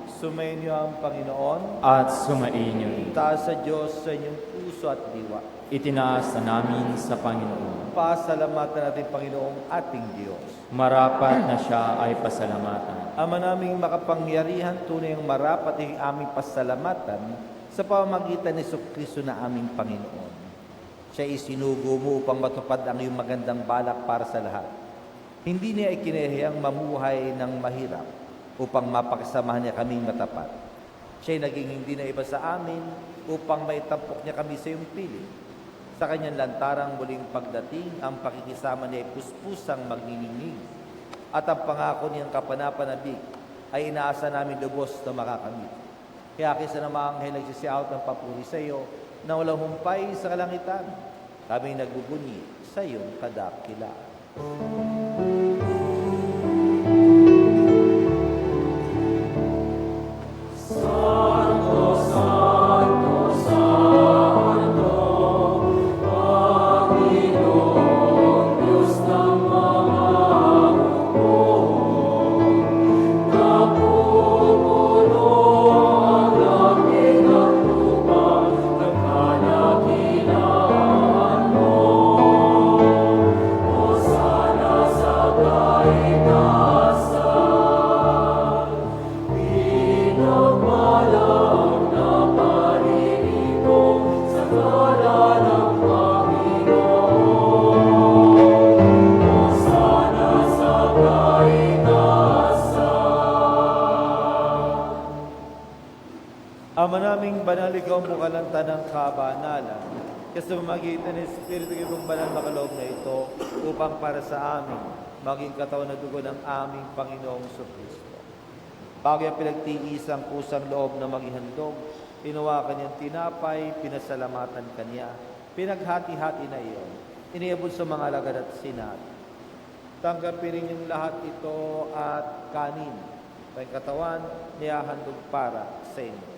Sumainyo ang Panginoon, At sumainyo rin. taas sa Diyos sa inyong puso at diwa. Itinaas na namin sa Panginoon. Pasalamatan natin, Panginoong ating Diyos. Marapat na siya ay pasalamatan. Ama naming makapangyarihan, tunay ang marapat ay aming pasalamatan sa pamamagitan ni Jesucristo na aming Panginoon. Siya isinugo mo upang matupad ang iyong magandang balak para sa lahat. Hindi niya ikinahiyang mamuhay ng mahirap upang mapakasamahan niya kaming matapat. Siya'y naging hindi na iba sa amin upang maitampok niya kami sa iyong piling. Sa kanyang lantarang muling pagdating, ang pakikisama niya ay puspusang magniningning. At ang pangako niyang kapanapanabik ay inaasa namin lubos na makakamit. Kaya kaysa na mga anghel nagsisiyaot ng papuri sa iyo na walang humpay sa kalangitan, kami nagbubunyi sa iyong kadakilaan. Ama naming banal, ikaw ang bukalanta ng kabanalan. Kasi magitan ng Espiritu kayong banal makaloob na ito upang para sa amin maging katawan na dugo ng aming Panginoong Jesucristo. Bago yung pinagtiisang kusang loob na maging handog, inuwa kanyang tinapay, pinasalamatan kanya, pinaghati-hati na iyon, iniabot sa mga alagad at sinat. Tanggapin rin yung lahat ito at kanin, tayong katawan, niyahandog para sa inyo.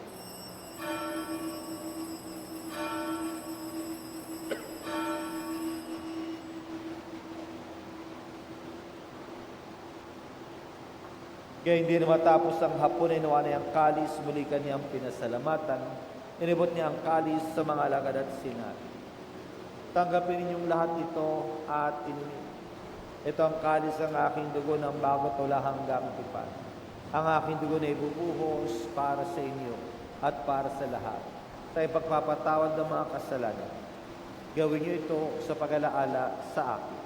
Kaya hindi na matapos ang hapon ay nawa na ang kalis, muli kaniyang pinasalamatan, inibot niya ang kalis sa mga alagad at sinat. Tanggapin ninyong lahat ito at inumin. Ito ang kalis ng aking dugo ng bago tula hanggang tipan. Ang aking dugo na ibubuhos para sa inyo at para sa lahat, sa ipagpapatawad ng mga kasalanan. Gawin niyo ito sa pag-alaala sa akin.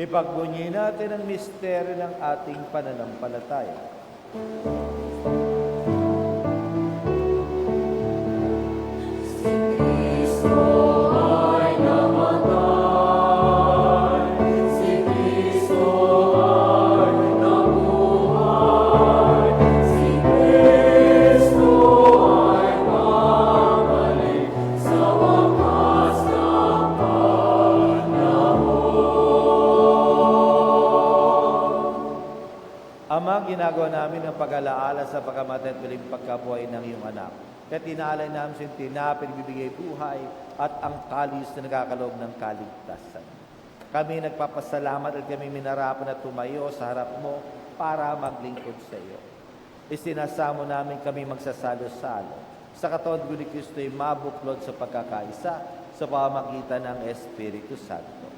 Ipagbunyi natin ang misteryo ng ating pananampalataya. Ama, ginagawa namin ang pag-alaala sa pagkamatay at muling pagkabuhay ng iyong anak. Kaya tinaalay namin sa tinapay, bibigay buhay at ang kalis na nagkakaloob ng kaligtasan. Kami nagpapasalamat at kami minarapan na tumayo sa harap mo para maglingkod sa iyo. Isinasamo namin kami magsasalo-salo. Sa katawan ni Kristo ay mabuklod sa pagkakaisa sa pamamagitan ng Espiritu Santo.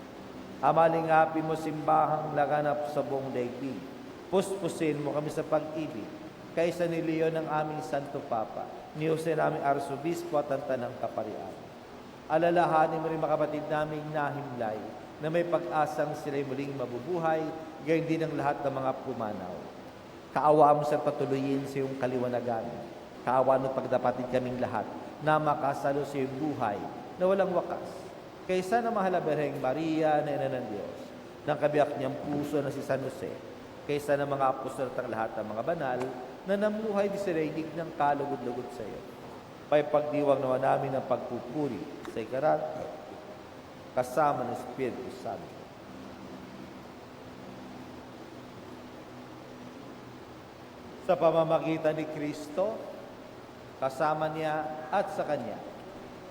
Ama, lingapin mo simbahang laganap sa buong daigdig. Puspusin mo kami sa pag-ibig, kaysa ni Leon ng aming Santo Papa, ni Jose naming Arsobispo at ang Tanang Kaparian. Alalahanin mo rin mga kapatid naming nahimlay na may pag-asang sila'y muling mabubuhay, gayon din ang lahat ng mga pumanaw. Kaawa mo sa patuloyin sa iyong kaliwanagan. Kaawa mo pagdapatin kaming lahat na makasalo sa iyong buhay na walang wakas. Kaysa na mahal na Birheng Maria na ina ng Diyos, ng kabiyak niyang puso na si San Jose, kaysa na mga apostol at ang lahat ng mga banal na namuhay di sirainig ng kalugod-lugod sa iyo. Pagdiwang naman namin ng pagpupuri sa ikaranto, kasama ng Espiritu Santo. Sa pamamagitan ni Kristo, kasama niya at sa Kanya,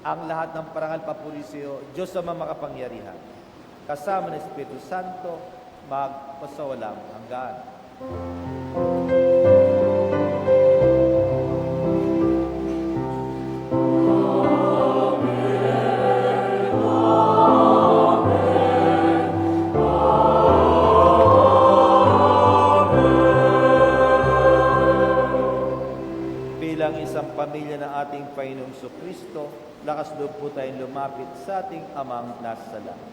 ang lahat ng parangal papuri sa iyo, Diyos sa makapangyarihan, kasama ng Espiritu Santo, magpasawalang hanggan. Bilang isang pamilya ng ating Panginoong Kristo, lakas loob po tayong lumapit sa ating Amang nasa langit.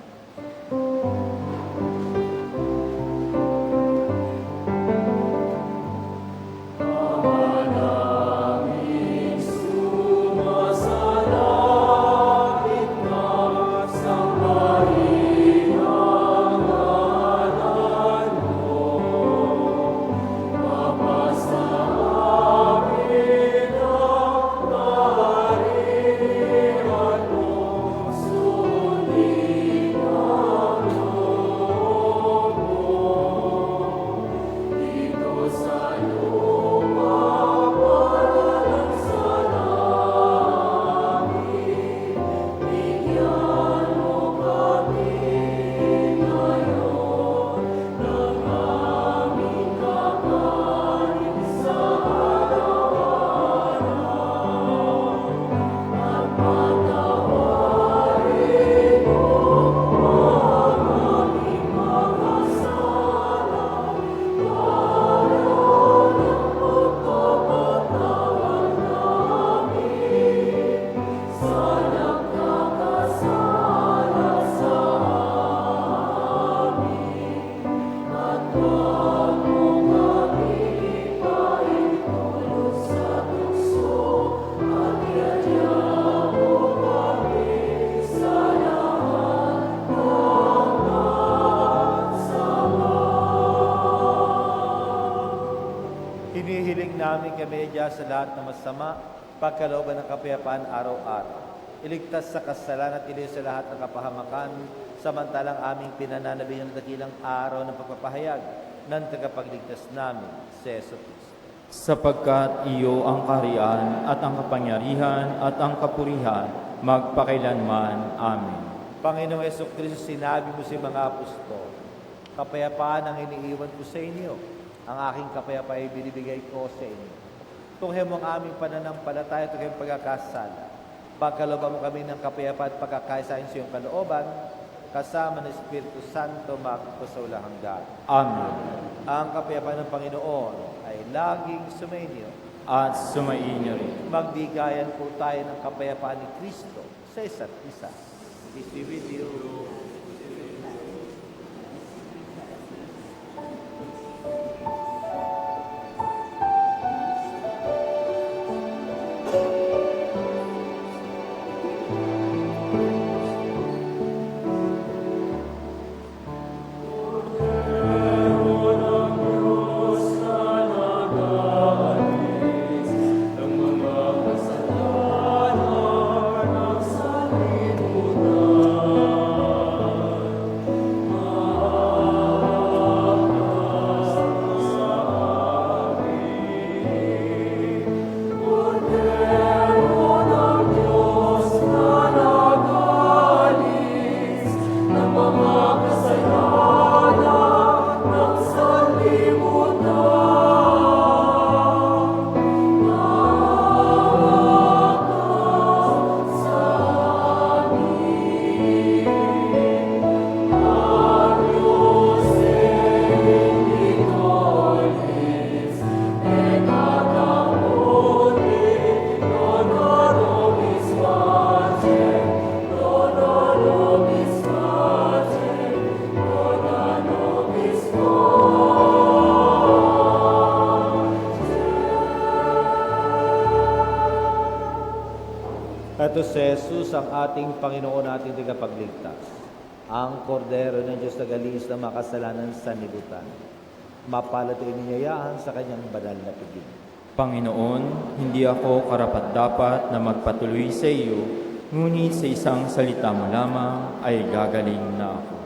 Hinihiling namin kami dyan sa lahat ng masama, pagkalooban ng kapayapaan araw-araw. Iligtas sa kasalanan at iligtas sa lahat ng kapahamakan, samantalang aming pinananabi ng dakilang araw ng pagpapahayag ng tagapagligtas namin, si Yesu Cristo. Sapagkat iyo ang kaharian at ang kapangyarihan at ang kapurihan magpakailanman. Amen. Panginoong Yesu Cristo, sinabi mo sa mga apostol, kapayapaan ang iniiwan ko sa inyo. Ang aking kapayapaan ay binibigay ko sa inyo. Tunghem mo ang aming pananampalataya, tunghem pagkakasala. Pagkalooban mo kami ng kapayapaan at pagkakaisahin sa iyong kalooban, kasama ng Espiritu Santo, magpasawalang hanggan. Amen. Ang kapayapaan ng Panginoon ay laging sumainyo. At sumainyo rin. Magbigayan po tayo ng kapayapaan ni Kristo sa isa't isa. Peace be with you. Ito si Jesus, ang ating Panginoon, ating tagapagligtas, ang kordero ng Diyos na galinis ng makasalanan sa nilutan. Mapalad ay ninyayaan sa kanyang banal na piging. Panginoon, hindi ako karapat-dapat na magpatuloy sa iyo, ngunit sa isang salita mo lamang ay gagaling na ako.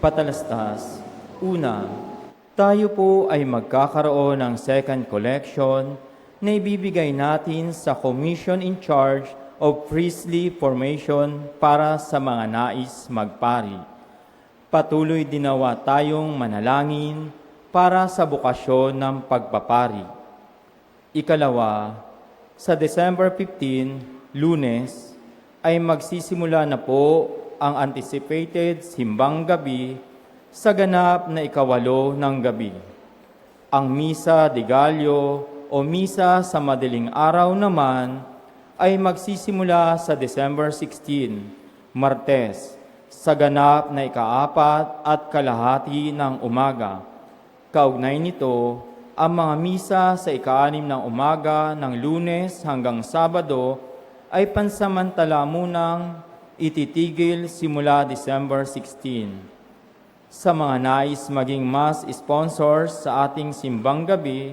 Patalastas, una, Tayo po ay magkakaroon ng second collection na ibibigay natin sa Commission in Charge of Priestly Formation para sa mga nais magpari. Patuloy dinawa tayong manalangin para sa bukasyon ng pagpapari. Ikalawa, sa December 15, Lunes, ay magsisimula na po ang anticipated simbang gabi sa ganap na 8 ng gabi. Ang Misa de Gallo o Misa sa madaling araw naman ay magsisimula sa December 16, Martes, sa ganap na 4:30 ng umaga. Kaugnay nito, ang mga misa sa 6 ng umaga ng Lunes hanggang Sabado ay pansamantala munang ititigil simula December 16. Sa mga nais maging mass sponsors sa ating simbang gabi,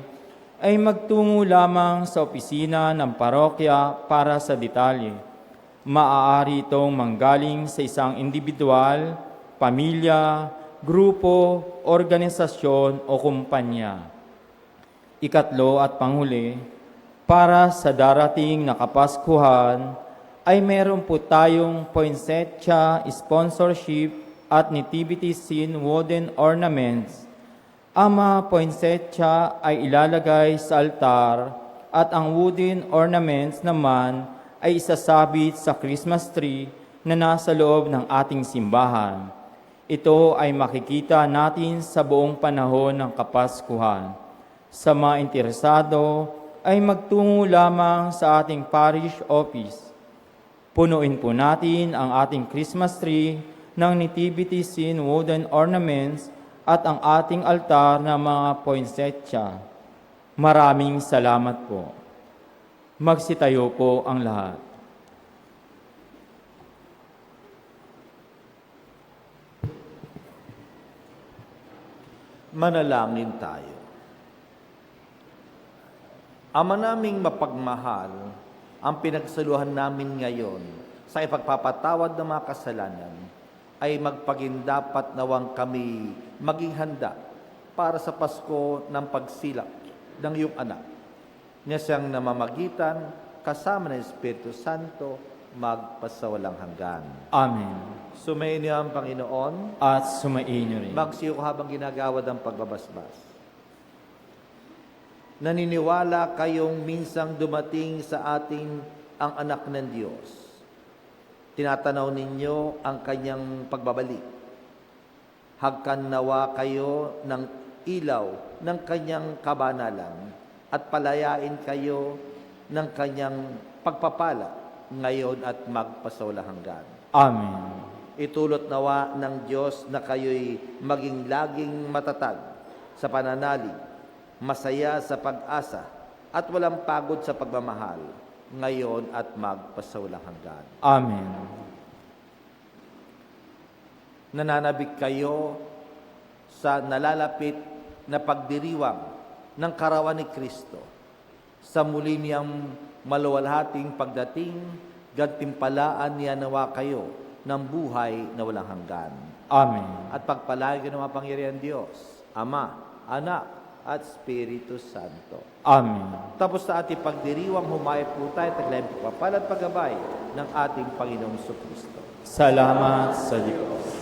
ay magtungo lamang sa opisina ng parokya para sa detalye. Maaari itong manggaling sa isang individual, pamilya, grupo, organisasyon o kumpanya. Ikatlo at panghuli, para sa darating na Kapaskuhan, ay meron po tayong poinsettia sponsorship at nativity scene wooden ornaments. Ang mga poinsettia ay ilalagay sa altar at ang wooden ornaments naman ay isasabit sa Christmas tree na nasa loob ng ating simbahan. Ito ay makikita natin sa buong panahon ng Kapaskuhan. Sa mga interesado ay magtungo lamang sa ating parish office. Punuin po natin ang ating Christmas tree ng nativity scene wooden ornaments at ang ating altar ng mga poinsettia. Maraming salamat po. Magsitayo po ang lahat. Manalangin tayo. Ama naming mapagmahal, ang pinagsaluhan namin ngayon sa ipagpapatawad ng mga kasalanan ay magpagindapat nawang kami maging handa para sa Pasko ng pagsilak ng iyong anak. Niya siyang namamagitan kasama ng Espiritu Santo magpasawalang hanggan. Amen. Sumayin niyo ang Panginoon. At sumainyo rin. Magsiyo ko habang ginagawad ang pagbabasbas. Naniniwala kayong minsang dumating sa ating ang anak ng Diyos. Tinatanaw ninyo ang kanyang pagbabalik. Hagkan nawa kayo ng ilaw ng kanyang kabanalan at palayain kayo ng kanyang pagpapala ngayon at magpasawalang hanggan. Amen. Itulot nawa ng Diyos na kayo'y maging laging matatag sa pananalig, masaya sa pag-asa, at walang pagod sa pagmamahal, ngayon at magpasawalang hanggan. Amen. Nananabik kayo sa nalalapit na pagdiriwang ng karawan ni Kristo. Sa muli niyang maluwalhating pagdating, gantimpalaan niya nawa kayo ng buhay na walang hanggan. Amen. At pagpalain ng makapangyarihan Diyos, Ama, Anak, at Espiritu Santo. Amen. Tapos sa ating pagdiriwang, humayag po tayo, taglayang pagpapala at paggabay ng ating Panginoong Kristo. Salamat sa Diyos.